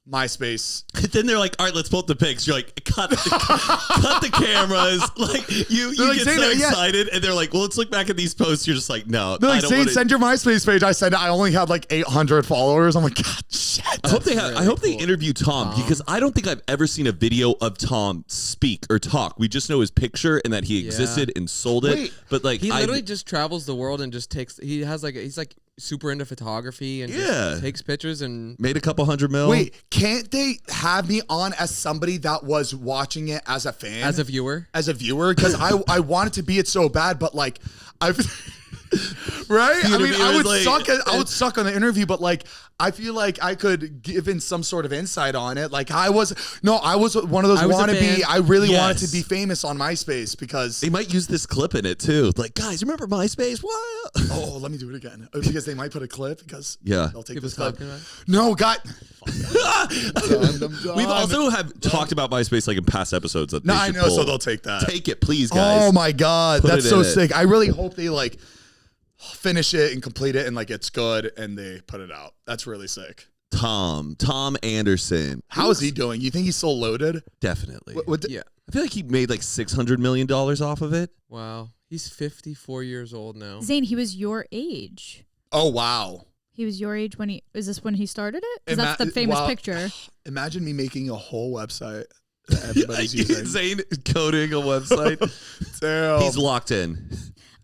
MySpace. Then they're like, all right, let's pull up the pics. You're like, cut the cameras. Like you like, get Zane, so yeah. excited, and they're like, well, let's look back at these posts. You're just like, no, They're I like, don't Zane, want send your MySpace page. I said I only had like 800 followers. I'm like, God, shit. I hope they have. really I hope they cool. interview Tom because I don't think I've ever seen a video of Tom speak or talk. We just know his picture and that he existed and sold it. Wait, but like, He literally just travels the world and just takes. He has like he's like super into photography and just takes pictures and. made a couple $100 million. Wait, can't they have me on as somebody that was watching it as a fan? As a viewer? As a viewer? Because I wanted to be it so bad, but like, I've. Right? I mean, I would suck on the interview, but like, I feel like I could give in some sort of insight on it. Like, I was one of those I was a wannabe. fan. I really wanted Yes. to be famous on MySpace because. They might use this clip in it too. Like, guys, remember MySpace? What? Oh, let me do it again because they might put a clip because Yeah. they'll take People this clip. talking about? No, God. We've also have talked about MySpace like in past episodes. That No, they I should know, so pull. they'll take that. Take it, please, guys. Oh my God, Put that's it so in it. sick. I really hope they like finish it and complete it and like it's good and they put it out. That's really sick. Tom Anderson. How is he doing? You think he's still loaded? Definitely. Yeah. I feel like he made like $600 million off of it. Wow. He's 54 years old now. Zane, he was your age. Oh wow. He was your age when is this when he started it? 'Cause Ima- that's the famous wow. picture. Imagine me making a whole website that everybody's using. Zane coding a website. Damn. He's locked in.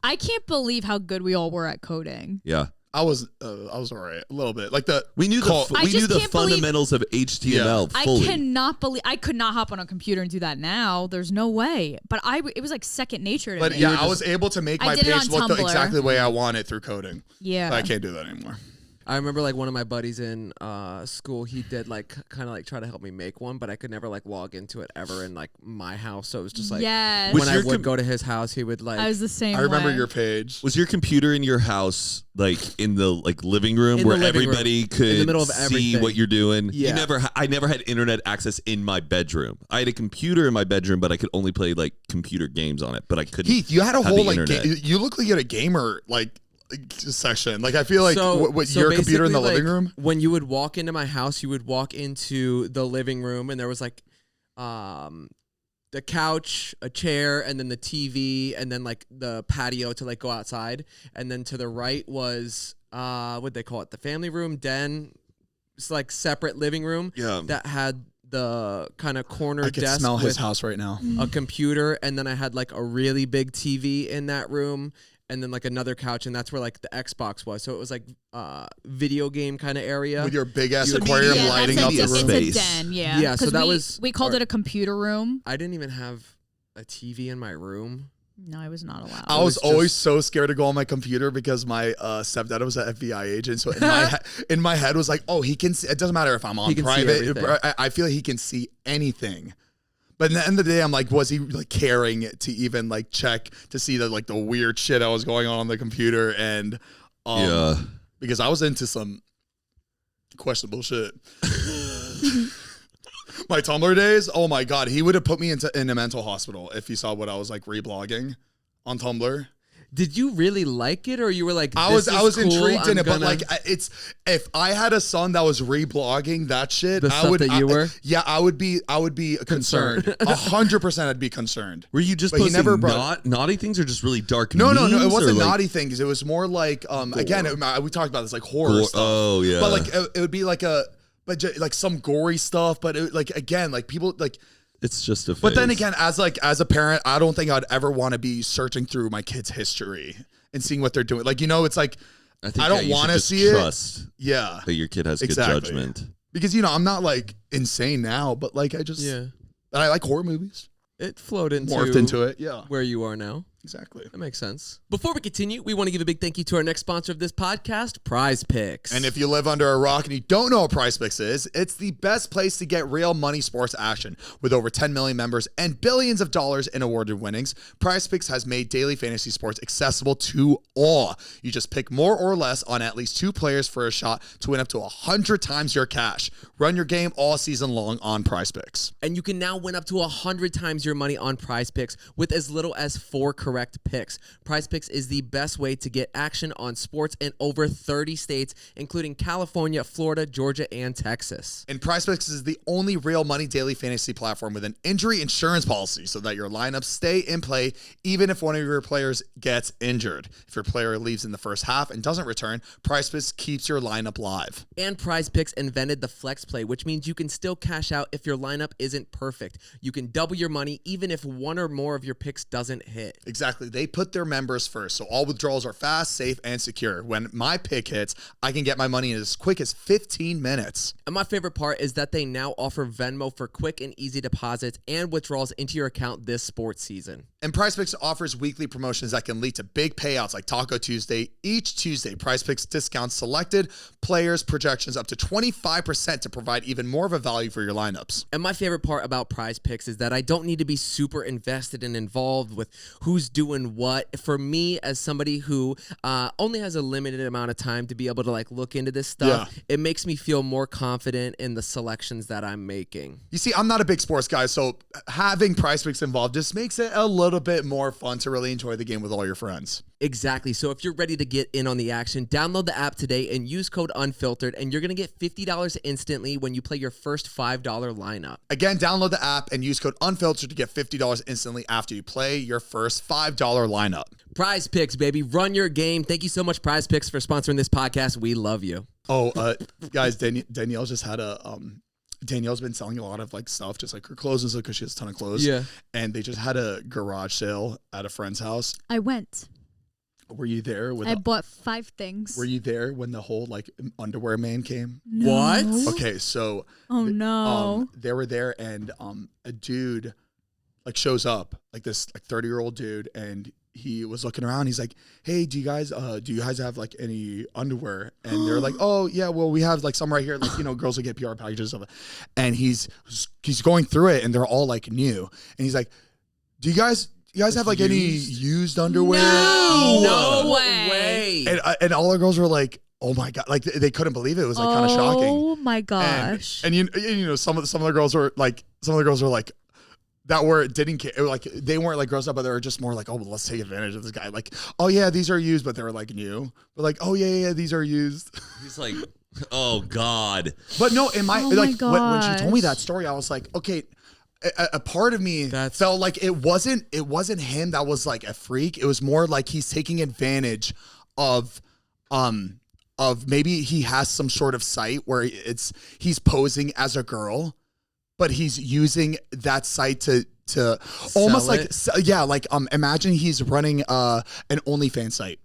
I can't believe how good we all were at coding. Yeah. I was all right, a little bit. Like We knew I we knew just the can't believe- fundamentals of HTML fully. I could not hop on a computer and do that now. There's no way. But it was like second nature to But me. yeah, I was able to make I my did it page on look Tumblr. exactly the way I want it through coding. Yeah. But I can't do that anymore. I remember like one of my buddies in school, he did like kind of like try to help me make one, but I could never like log into it ever in like my house. So it was just like when I would go to his house, he would like. I was the same. I remember way. your page. Was your computer in your house like in the like living room where everybody could in the middle of see what you're doing? Yeah. I never had internet access in my bedroom. I had a computer in my bedroom, but I could only play like computer games on it. But I couldn't. Heath, you had a whole like you look like you had a gamer like section. Like I feel like your computer in the living room. When you would walk into my house, you would walk into the living room, and there was like the couch, a chair, and then the TV, and then like the patio to like go outside. And then to the right was what they call it, the family room, den. It's like separate living room that had the kind of corner desk. I can smell his house right now. A computer, and then I had like a really big TV in that room, and then like another couch, and that's where like the Xbox was. So it was like video game kind of area with your big ass aquarium lighting up the room. It's a den, yeah. Yeah, so that we called it a computer room. I didn't even have a TV in my room. No, I was not allowed. I was always so scared to go on my computer because my stepdad was an FBI agent. So in my head was like, oh, he can see. It doesn't matter if I'm on private. I feel like he can see anything. But in the end of the day, I'm like, was he like caring to even like check to see the like the weird shit that was going on the computer? And because I was into some questionable shit. My Tumblr days, oh my God, he would have put me in a mental hospital if he saw what I was like reblogging on Tumblr. Did you really like it, or you were like, I was cool, intrigued in it, but like it's if I had a son that was reblogging that shit, I would be concerned. 100% I'd be concerned. Were you just posting naughty things or just really dark? No, it wasn't naughty things. It was more like again, we talked about this like horror stuff. Oh yeah, but like it would be like like some gory stuff, but it, like again, like people like. It's just a phase. But then again, as a parent, I don't think I'd ever want to be searching through my kid's history and seeing what they're doing. Like, you know, it's like I don't want to see trust it. That your kid has good judgment. Because I'm not like insane now, but like I like horror movies. It morphed into it. Where you are now. Exactly. That makes sense. Before we continue, we want to give a big thank you to our next sponsor of this podcast, Prize Picks. And if you live under a rock and you don't know what Prize Picks is, it's the best place to get real money sports action. With over 10 million members and billions of dollars in awarded winnings, Prize Picks has made daily fantasy sports accessible to all. You just pick more or less on at least 2 players for a shot to win up to 100 times your cash. Run your game all season long on Prize Picks. And you can now win up to 100 times your money on Prize Picks with as little as 4 correct picks. Prize Picks is the best way to get action on sports in over 30 states, including California, Florida, Georgia, and Texas. And Prize Picks is the only real money daily fantasy platform with an injury insurance policy so that your lineups stay in play even if one of your players gets injured. If your player leaves in the first half and doesn't return, Prize Picks keeps your lineup live. And Prize Picks invented the flex play, which means you can still cash out if your lineup isn't perfect. You can double your money even if one or more of your picks doesn't hit. Exactly. They put their members first, so all withdrawals are fast, safe, and secure. When my pick hits, I can get my money in as quick as 15 minutes. And my favorite part is that they now offer Venmo for quick and easy deposits and withdrawals into your account this sports season. And Prize Picks offers weekly promotions that can lead to big payouts like Taco Tuesday. Each Tuesday, Prize Picks discounts selected players' projections up to 25% to provide even more of a value for your lineups. And my favorite part about Prize Picks is that I don't need to be super invested and involved with who's doing what. For me, as somebody who only has a limited amount of time to be able to like look into this stuff, it makes me feel more confident in the selections that I'm making. You see, I'm not a big sports guy, so having Prize Picks involved just makes it a little bit more fun to really enjoy the game with all your friends. Exactly. So if you're ready to get in on the action, download the app today and use code UNFILTERED, and you're going to get $50 instantly when you play your first $5 lineup. Again, download the app and use code UNFILTERED to get $50 instantly after you play your first $5 lineup. Prize Picks, baby. Run your game. Thank you so much, Prize Picks, for sponsoring this podcast. We love you. Oh, guys, Danielle just had Danielle's been selling a lot of like stuff, just like her clothes and stuff, because she has a ton of clothes. Yeah. And they just had a garage sale at a friend's house. I went. Were you there? I bought 5 things. Were you there when the whole like underwear man came? No. What? Okay, so no, they were there, and a dude like shows up, like this like 30-year-old dude, and he was looking around. He's like, hey, do you guys have like any underwear? And they're like, oh yeah, well we have like some right here. Like, you know, girls will get PR packages of it. And he's going through it and they're all like new. And he's like, do you guys have like any used underwear? No way. And all the girls were like, oh my God. Like they couldn't believe it. It was like kind of shocking. Oh my gosh. And you know, some of the girls were like, didn't care. Like they weren't like gross up, but they were just more like, oh, well, let's take advantage of this guy. Like, oh yeah, these are used, but they were like new. But like, oh yeah, these are used. He's like, oh God. But no, when she told me that story, I was like, okay. A part of me felt like it wasn't him that was like a freak. It was more like he's taking advantage of maybe he has some sort of site where he's posing as a girl, but he's using that site to almost like imagine he's running an OnlyFans site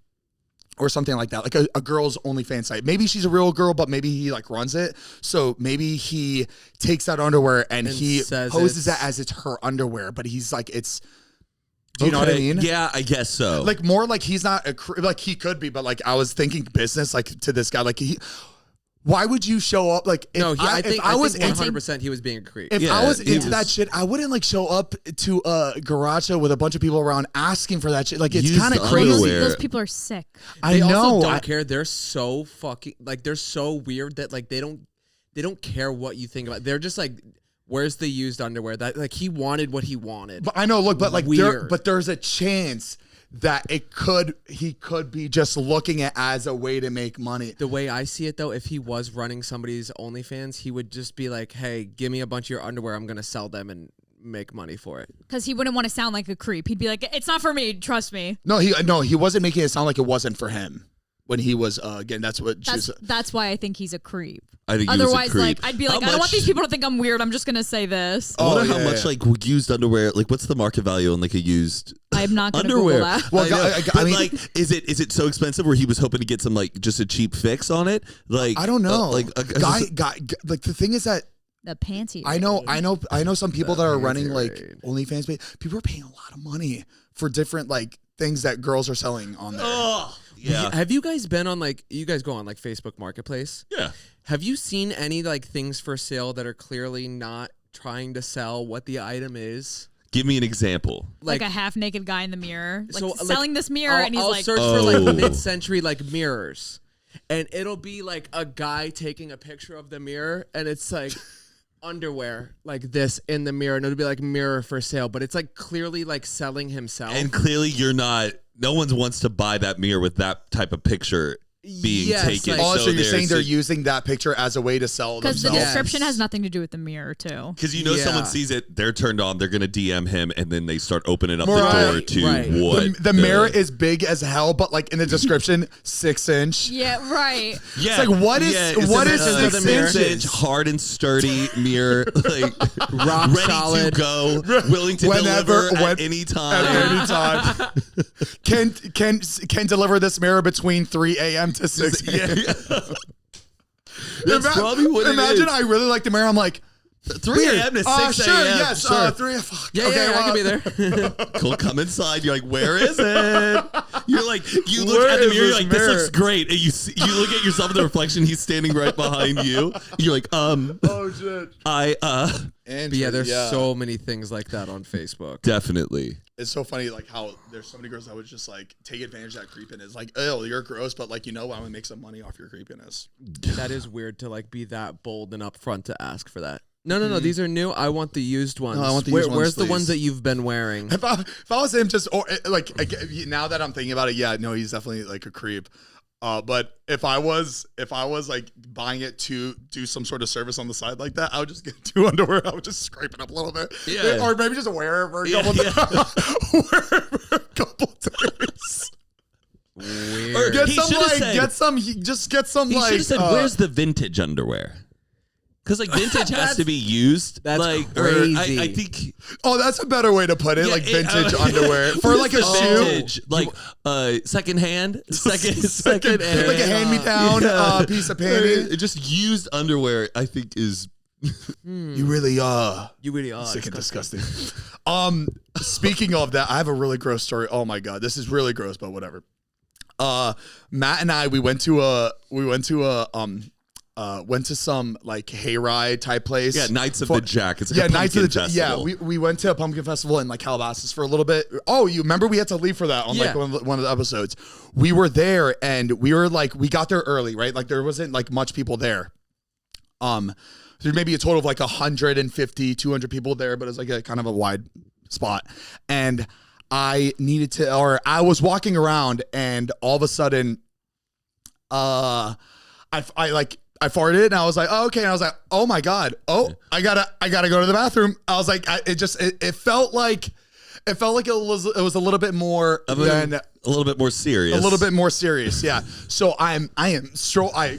or something like that, like a girl's OnlyFans site. Maybe she's a real girl, but maybe he like runs it. So maybe he takes that underwear and he poses that as it's her underwear, but he's like, it's. Do you know what I mean? Yeah, I guess so. Like more like he's not like he could be, but like I was thinking business like to this guy, like why would you show up? Like, I think 100% he was being a creep. If I was into that shit, I wouldn't like show up to a garage with a bunch of people around asking for that shit. Like, it's kind of crazy. Those people are sick. They also don't care. They're so fucking like they're so weird that like they don't care what you think about. They're just like, where's the used underwear? That like he wanted what he wanted. But I know, look, but like there's a chance that he could be just looking at as a way to make money. The way I see it though, if he was running somebody's OnlyFans, he would just be like, hey, give me a bunch of your underwear, I'm gonna sell them and make money for it. Because he wouldn't want to sound like a creep. He'd be like, it's not for me, trust me. No, he wasn't making it sound like it wasn't for him. When he was again, that's why I think he's a creep. I think otherwise, like I'd be like, I don't want these people to think I'm weird. I'm just gonna say this. I wonder how much like used underwear. Like, what's the market value on like a used? I'm not gonna underwear. Google that. Well, I mean, like, is it so expensive where he was hoping to get some like just a cheap fix on it? Like, I don't know. Like like the thing is that. The panty. I know some people that are running like OnlyFans. People are paying a lot of money for different like things that girls are selling on there. Oh. Yeah. Have you guys been on like, you guys go on like Facebook Marketplace? Yeah. Have you seen any like things for sale that are clearly not trying to sell what the item is? Give me an example. Like a half naked guy in the mirror, like selling this mirror, and he's I'll like, search for like mid-century like mirrors, and it'll be like a guy taking a picture of the mirror, and it's like underwear like this in the mirror, and it'll be like mirror for sale, but it's like clearly like selling himself. And clearly you're not. No one wants to buy that mirror with that type of picture being taken. Like, so you're saying they're using that picture as a way to sell themselves? Because the description has nothing to do with the mirror, too. Because someone sees it, they're turned on, they're going to DM him, and then they start opening up the door to what? The mirror is big as hell, but like in the description, 6 inch. Yeah, right. Yeah. It's like, what is 6 inches? Hard and sturdy mirror, like rock ready solid. to go, willing to deliver at any time. At any time. Can deliver this mirror between 3 a.m. to 6 a.m. That's probably what Imagine I really like the mirror. I'm like, 3 a.m. to 6 a.m. Sure, yes. Sure. 3 fuck. Yeah, okay, I can be there. Cool, come inside. You're like, where is it? You're like, you look at the mirror, you're like, this looks great. And you look at yourself in the reflection, he's standing right behind you. You're like, oh shit. But yeah, there's so many things like that on Facebook. Definitely. It's so funny, like how there's so many girls that would just like take advantage of that creepiness. Like, oh, you're gross, but like, you know, I'm gonna make some money off your creepiness. That is weird to like be that bold and upfront to ask for that. No, these are new. I want the used ones. No, I want the used ones, where's please. the ones that you've been wearing? If I was him, just or like now that I'm thinking about it, yeah, no, he's definitely like a creep. But if I was like buying it to do some sort of service on the side like that, I would just get 2 underwear. I would just scrape it up a little bit, or maybe just wear it for a couple days. Wear it for a couple days. Weird. Or get some. He should have said, "Where's the vintage underwear?" Because like vintage has to be used. That's like crazy. I think. Oh, that's a better way to put it. Like vintage underwear for like a vintage, shoe, like secondhand, second like a hand-me-down piece of panty. Just used underwear, I think is You really are. You really are. Sick and disgusting. Speaking of that, I have a really gross story. Oh my God, this is really gross, but whatever. Matt and I, we went to some like hayride type place. Yeah, Knights of the Jack. It's like a Knights of the pumpkin Jack. festival. Yeah, we went to a pumpkin festival in like Calabasas for a little bit. Oh, you remember we had to leave for that on like one of the episodes. We were there and we got there early, right? Like there wasn't like much people there. There's maybe a total of like 150, 200 people there, but it was like a kind of a wide spot. And I was walking around and all of a sudden, I farted and I was like, oh, okay. And I was like, oh my God. Oh, I gotta go to the bathroom. I was like, it felt like it was a little bit more a little bit more serious. A little bit more serious, yeah. So I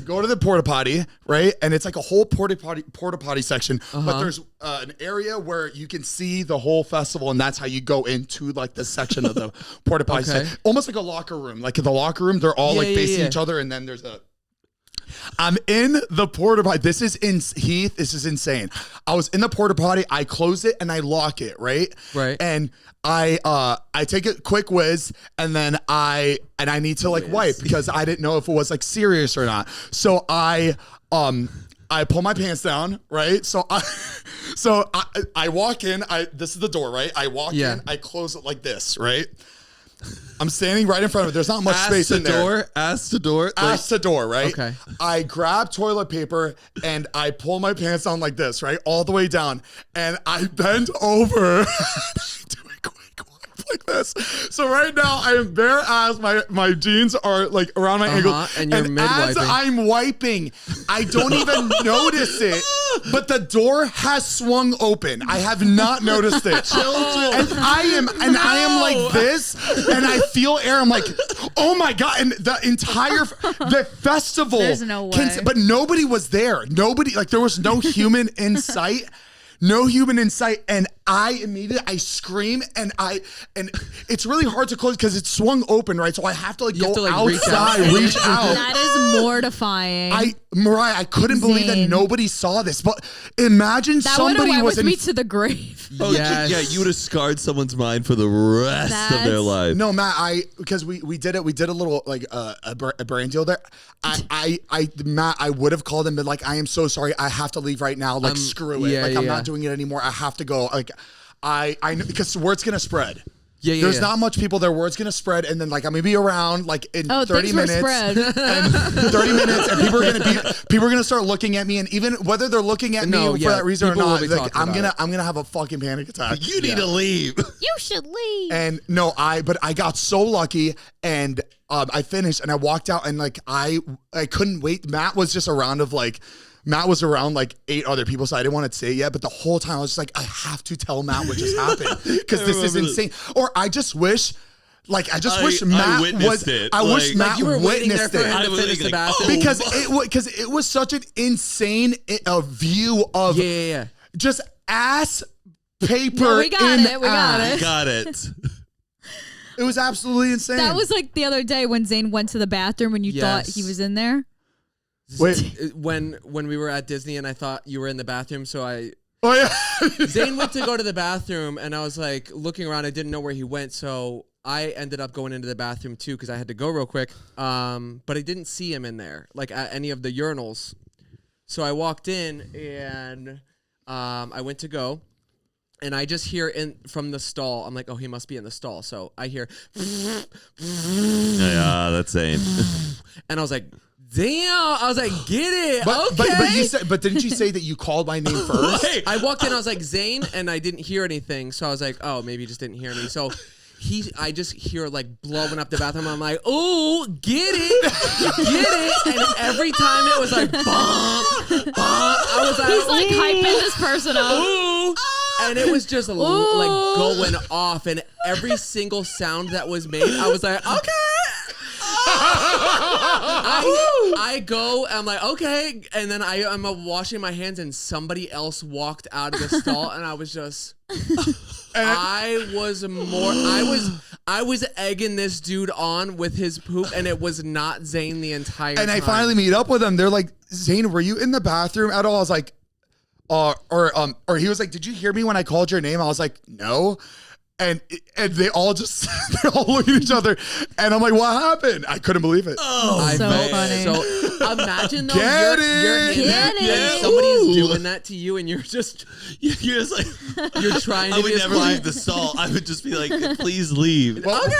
go to the porta potty, right? And it's like a whole porta potty section, but there's an area where you can see the whole festival, and that's how you go into like the section of the porta potty section. Almost like a locker room. Like in the locker room, they're all facing each other, and then there's I'm in the porta potty. This is Heath. This is insane. I was in the porta potty. I close it and I lock it. Right. And I take a quick whiz and then I need to like wipe because I didn't know if it was like serious or not. So I pull my pants down. Right. So I walk in. This is the door. Right. I walk in. I close it like this. Right. I'm standing right in front of it. There's not much space in there. Ass to door. Ass to door, right? Okay. I grab toilet paper and I pull my pants down like this, right? All the way down. And I bend over. Do a quick wipe like this. So right now I am bare ass. My jeans are like around my ankle. And you're as mid-wiping. I'm wiping, I don't even notice it. But the door has swung open. I have not noticed it. And I am like this, and I feel air. I'm like, oh my God. And the festival. There's no way. But nobody was there. Nobody, like there was no human in sight. No human in sight, and I scream, and it's really hard to close because it's swung open, right? So I have to go outside, reach out. That is mortifying. Mariah, I couldn't believe that nobody saw this, but imagine that somebody went was with me to the grave. Oh, yes. Yeah, you would have scarred someone's mind for the rest of their life. No, Matt, because we did a little like a brand deal there. Matt, I would have called him, but like, I am so sorry, I have to leave right now. Like, screw it. I'm not doing it anymore. I have to go. Like, I know because word's gonna spread. There's not much people there. Word's gonna spread, and then like I'm gonna be around like in 30 minutes. And 30 minutes, and people are gonna start looking at me, and even whether they're looking at me for that reason or not, like, I'm gonna have a fucking panic attack. You need to leave. You should leave. And no, but I got so lucky, and I finished, and I walked out, and like I couldn't wait. Matt was around like 8 other people, so I didn't want to say it yet. But the whole time I was just like, I have to tell Matt what just happened because this is insane. Or I just wish, Matt witnessed it. I wish Matt witnessed it because it was such an insane view of just ass paper. No, we got it. We got it. It was absolutely insane. That was like the other day when Zane went to the bathroom and you thought he was in there. Wait, when we were at Disney and I thought you were in the bathroom, so Zane went to go to the bathroom and I was like looking around. I didn't know where he went, so I ended up going into the bathroom too because I had to go real quick. But I didn't see him in there, like at any of the urinals. So I walked in and I went to go. And I just hear from the stall. I'm like, oh, he must be in the stall. So I hear, yeah, that's Zane. And I was like, damn! I was like, get it, okay. But didn't you say that you called my name first? I walked in, I was like, Zane, and I didn't hear anything. So I was like, oh, maybe he just didn't hear me. So I just hear like blowing up the bathroom. I'm like, oh, get it. And every time it was like, bump. I was like, he's like hyping this person up. Ooh. And it was just like going off, and every single sound that was made, I was like, okay. I go, I'm like, okay, and then I'm washing my hands, and somebody else walked out of the stall, and I was just, I was egging this dude on with his poop, and it was not Zane the entire time. And I finally meet up with them. They're like, Zane, were you in the bathroom at all? I was like, or he was like, did you hear me when I called your name? I was like, no. And they all they're all looking at each other, and I'm like, what happened? I couldn't believe it. Oh, so funny. So imagine though, Get somebody's doing that to you, and you're just like, you're trying. I would never leave the stall. I would just be like, please leave. Well, okay.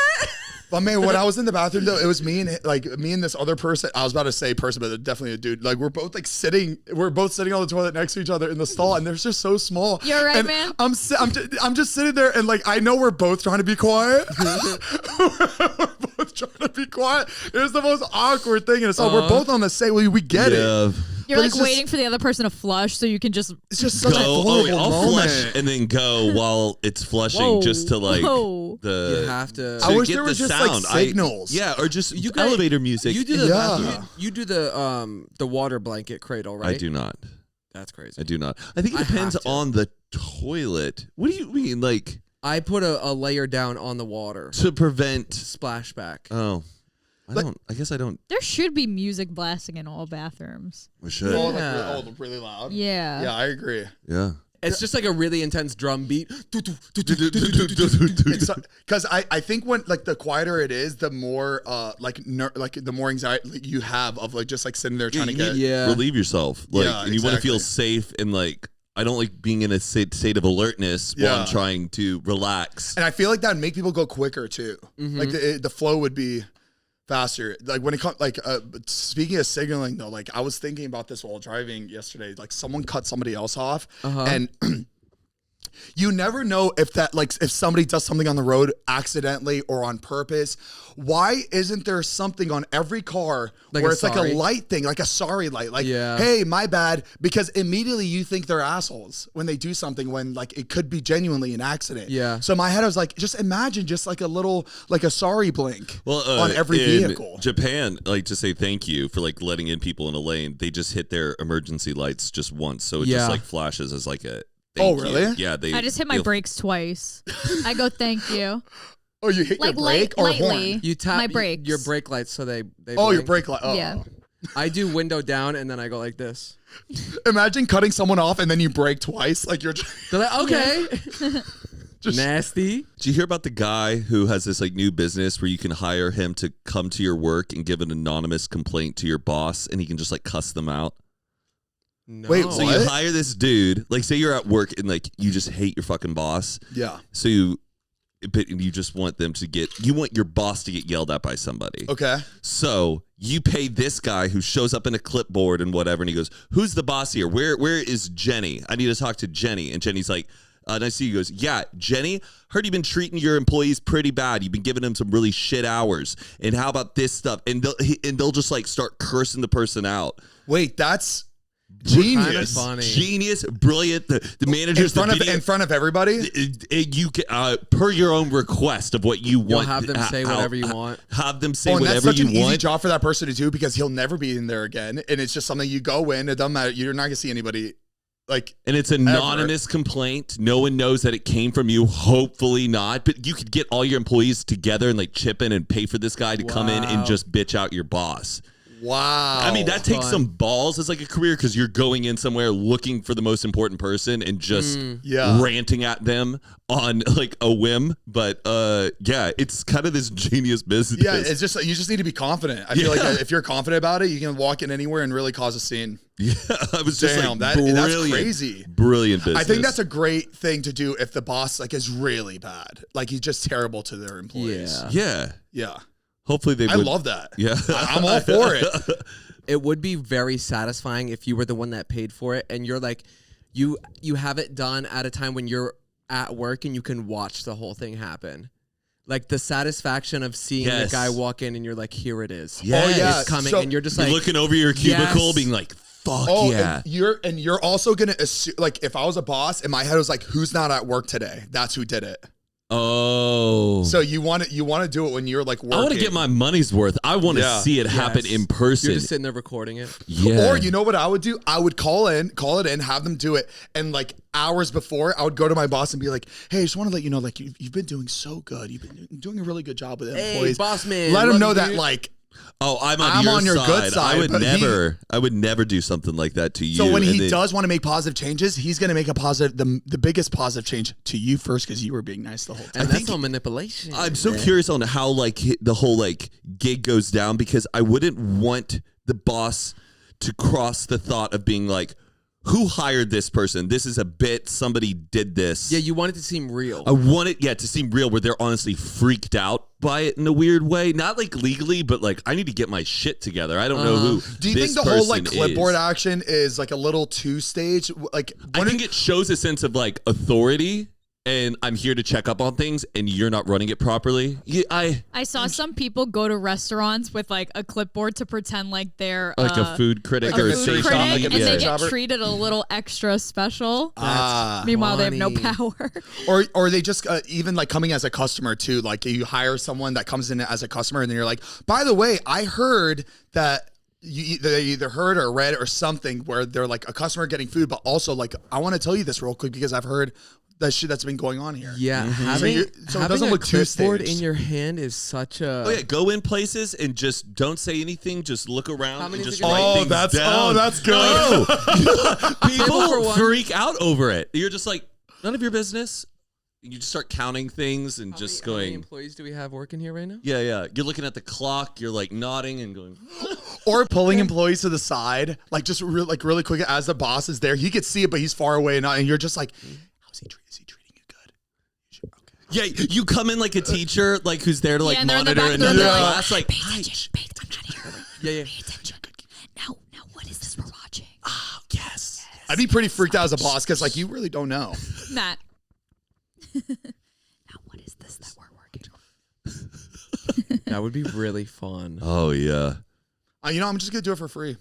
But man, when I was in the bathroom though, it was me and this other person. I was about to say person, but definitely a dude. Like we're both sitting on the toilet next to each other in the stall, and they're just so small. You're right, and man. I'm just sitting there, and like I know we're both trying to be quiet. We're both trying to be quiet. It was the most awkward thing, and it's like we're both on the same. We get it. You're like waiting for the other person to flush so you can just. It's just such a vulnerable I'll moment. flush and then go while it's flushing, just to like You have to. I wish get there was the just sound. like signals. Or just elevator music. You do the water blanket cradle, right? I do not. That's crazy. I do not. I think it depends on the toilet. What do you mean, like? I put a layer down on the water To prevent splashback. Oh. I guess I don't. There should be music blasting in all bathrums. We should. Really loud. Yeah. Yeah, I agree. Yeah. It's just like a really intense drum beat. Because I think when like the quieter it is, the more the more anxiety you have of like just like sitting there trying to get relieve yourself. Like, and you want to feel exactly. safe and like. I don't like being in a state of alertness while I'm trying to relax. And I feel like that would make people go quicker too. Mm-hmm. Like the flow would be faster. Like when it comes, like speaking of signaling though, like I was thinking about this while driving yesterday. Like someone cut somebody else off, and you never know if that if somebody does something on the road accidentally or on purpose. Why isn't there something on every car where it's like a light thing, like a sorry light, like hey, my bad? Because immediately you think they're assholes when they do something when like it could be genuinely an accident. Yeah. So in my head I was like, just imagine just like a little like a sorry blink on every in vehicle. Japan, like to say thank you for like letting in people in a lane. They just hit their emergency lights just once, so it just like flashes as like a. Thank really? You. Yeah, I just hit my brakes twice. I go, thank you. Oh, you hit your brake or lightly. horn? You tap my brakes. Your brake lights so they Oh, blink. your brake light. Oh. Yeah. I do window down and then I go like this. Imagine cutting someone off and then you brake twice. Like you're. They're like, okay. Nasty. Did you hear about the guy who has this like new business where you can hire him to come to your work and give an anonymous complaint to your boss, and he can just like cuss them out? No. Wait, so you hire this dude, like say you're at work and like you just hate your fucking boss. Yeah. So you just want them to you want your boss to get yelled at by somebody. Okay. So you pay this guy who shows up in a clipboard and whatever, and he goes, "Who's the boss here? Where is Jenny? I need to talk to Jenny." And Jenny's like, nice to see you. He goes, "Yeah, Jenny, heard you've been treating your employees pretty bad. You've been giving them some really shit hours. And how about this stuff?" And they'll just like start cursing the person out. Wait, that's genius. Funny. Genius, brilliant. The managers in front of everybody. You per your own request of what you want. You'll have them say whatever you want. Have them say and whatever that's such you an want. easy job for that person to do because he'll never be in there again, and it's just something you go in. It doesn't matter. You're not gonna see anybody. And it's an anonymous complaint. No one knows that it came from you. Hopefully not. But you could get all your employees together and like chip in and pay for this guy to come in and just bitch out your boss. Wow. I mean, that takes some balls as like a career because you're going in somewhere looking for the most important person and just ranting at them on like a whim. But it's kind of this genius business. Yeah, it's just you just need to be confident. I feel like if you're confident about it, you can walk in anywhere and really cause a scene. Yeah, I was just like, that's crazy. Brilliant business. I think that's a great thing to do if the boss like is really bad. Like he's just terrible to their employees. Yeah. Hopefully they would. I love that. Yeah. I'm all for it. It would be very satisfying if you were the one that paid for it and you're like, you have it done at a time when you're at work and you can watch the whole thing happen. Like the satisfaction of seeing the guy walk in and you're like, here it is. Yes. It's coming. And you're just like looking over your cubicle being like, fuck yeah. And you're also going to assume, like if I was a boss in my head, I was like, who's not at work today? That's who did it. Oh. So you want to do it when you're like working. I want to get my money's worth. I want to see it happen in person. You're just sitting there recording it. Yeah. Or you know what I would do? I would call it in, have them do it. And like hours before, I would go to my boss and be like, hey, I just want to let you know, like you've been doing so good. You've been doing a really good job with employees. Hey, boss man. Let them know that like Oh, I'm on your side. good side. I would never do something like that to you. So when he does want to make positive changes, he's going to make a positive, the biggest positive change to you first because you were being nice the whole time. And that's all manipulation. I'm so curious on how like the whole like gig goes down because I wouldn't want the boss to cross the thought of being like, who hired this person? This is a bit. Somebody did this. Yeah, you want it to seem real. I want it, to seem real where they're honestly freaked out by it in a weird way. Not like legally, but like I need to get my shit together. I don't know who. Do you think the whole like clipboard action is like a little two-stage? Like I think it shows a sense of like authority. And I'm here to check up on things, and you're not running it properly. I saw some people go to restaurants with like a clipboard to pretend like they're like a food critic or a food safe critic, shop. and they get treated a little extra special. Meanwhile, they have no power. Or they just even like coming as a customer too. Like you hire someone that comes in as a customer, and then you're like, by the way, I heard that. They either heard or read or something where they're like a customer getting food, but also like I want to tell you this real quick because I've heard that shit that's been going on here. Yeah, having it doesn't look too clipboard staged. in your hand is such a. Oh yeah, go in places and just don't say anything. Just look around and just write things down. Oh, that's good. People freak out over it. You're just like none of your business. You just start counting things and going. How many employees do we have working here right now? Yeah. You're looking at the clock. You're like nodding and going. Or pulling employees to the side, like just really quick as the boss is there. He could see it, but he's far away, and you're just like, is he treating you good? Okay. Yeah, you come in like a teacher, like who's there to like monitor and they're class, like, pay attention, I'm not here. Yeah. Pay attention. Now, what is this we're watching? Oh, yes. I'd be pretty freaked out as a boss because like you really don't know. Matt. Now, what is this that we're working on? That would be really fun. Oh yeah. I'm just gonna do it for free.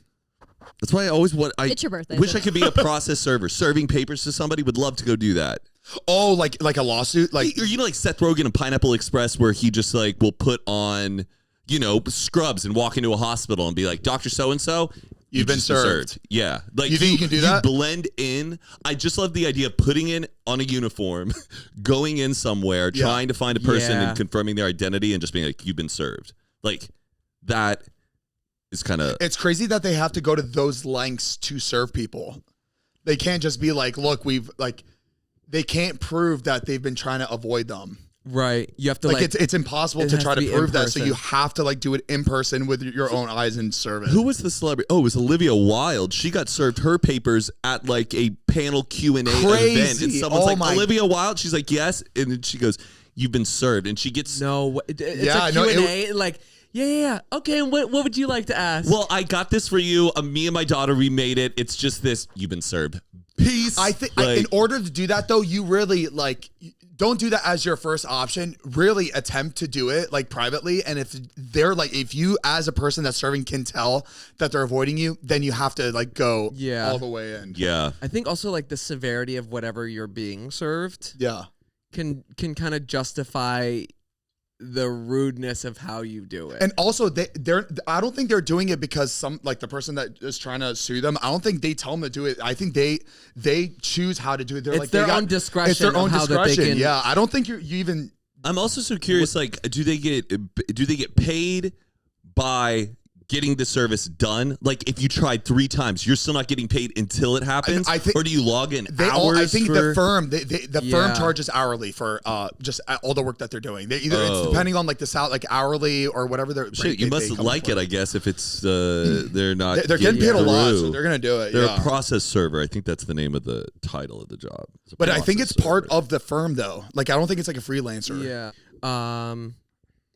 That's why I always it's your birthday. Wish I could be a process server, serving papers to somebody. Would love to go do that. Oh, like a lawsuit, like or like Seth Rogen in Pineapple Express, where he just like will put on scrubs and walk into a hospital and be like, Dr. So and so. You've been served. Yeah. Like you think you can do that? You blend in. I just love the idea of putting in on a uniform, going in somewhere, trying to find a person and confirming their identity and just being like, you've been served. Like that is kind of. It's crazy that they have to go to those lengths to serve people. They can't just be like, look, they can't prove that they've been trying to avoid them. Right. You have to it's impossible to try to prove that. So you have to do it in person with your own eyes and serve it. Who was the celebrity? Oh, it was Olivia Wilde. She got served her papers at like a panel Q&A event. And someone's Olivia Wilde? She's like, yes. And then she goes, you've been served. And she gets. No. It's a Q&A. Yeah. Okay. What would you like to ask? Well, I got this for you. Me and my daughter, we made it. It's just this. You've been served. Peace. I think in order to do that though, you really don't do that as your first option. Really attempt to do it privately. And if you as a person that's serving can tell that they're avoiding you, then you have to go all the way in. Yeah. I think also the severity of whatever you're being served. Yeah. Can kind of justify the rudeness of how you do it. And also I don't think they're doing it because the person that is trying to sue them, I don't think they tell them to do it. I think they choose how to do it. It's their own discretion. It's their own discretion. Can, yeah. I don't think you even. I'm also so curious, do they get paid by getting the service done? Like if you tried 3 times, you're still not getting paid until it happens? or do you log in hours? I think the firm firm charges hourly for just all the work that they're doing. They either it's depending on the salary, hourly or whatever they're. Shit, you must like it, I guess. If it's they're not, they're getting paid a lot, so they're gonna do it. They're a process server. I think that's the name of the title of the job. But I think it's part of the firm though. I don't think it's like a freelancer. Yeah.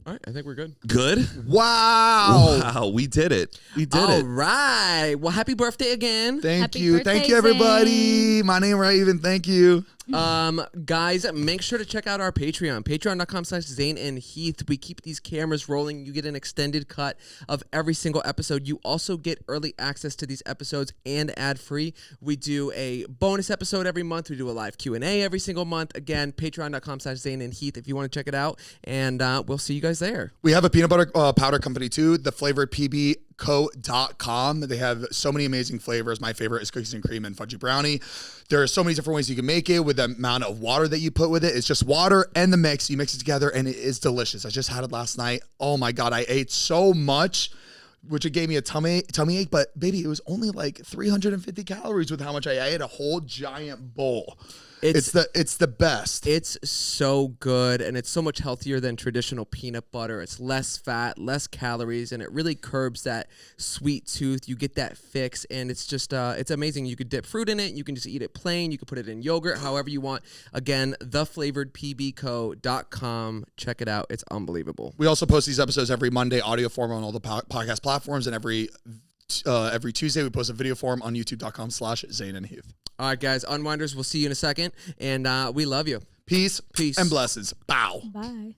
All right, I think we're good. Good? Wow, we did it. All right. Well, happy birthday again. Thank you, everybody. Zane. My name, Raven. Thank you. Guys, make sure to check out our Patreon. Patreon.com/Zane and Heath. We keep these cameras rolling. You get an extended cut of every single episode. You also get early access to these episodes and ad-free. We do a bonus episode every month. We do a live Q&A every single month. Again, Patreon.com/Zane and Heath if you want to check it out. And we'll see you guys there. We have a peanut butter powder company too. The flavored PB pbco.com. They have so many amazing flavors. My favorite is cookies and cream and fudgy brownie. There are so many different ways you can make it with the amount of water that you put with it. It's just water and the mix. You mix it together and it is delicious. I just had it last night. Oh my God, I ate so much, which it gave me a tummy ache. But baby, it was only like 350 calories with how much I ate. A whole giant bowl. It's the best. It's so good, and it's so much healthier than traditional peanut butter. It's less fat, less calories, and it really curbs that sweet tooth. You get that fix, and it's just it's amazing. You could dip fruit in it. You can just eat it plain. You can put it in yogurt, however you want. Again, theflavoredpbco.com. Check it out. It's unbelievable. We also post these episodes every Monday, audio form on all the podcast platforms, and every Tuesday we post a video form on youtube.com/Zane and Heath. All right, guys, Unwinders, we'll see you in a second, and we love you. Peace. Peace. And blessings. Bow. Bye.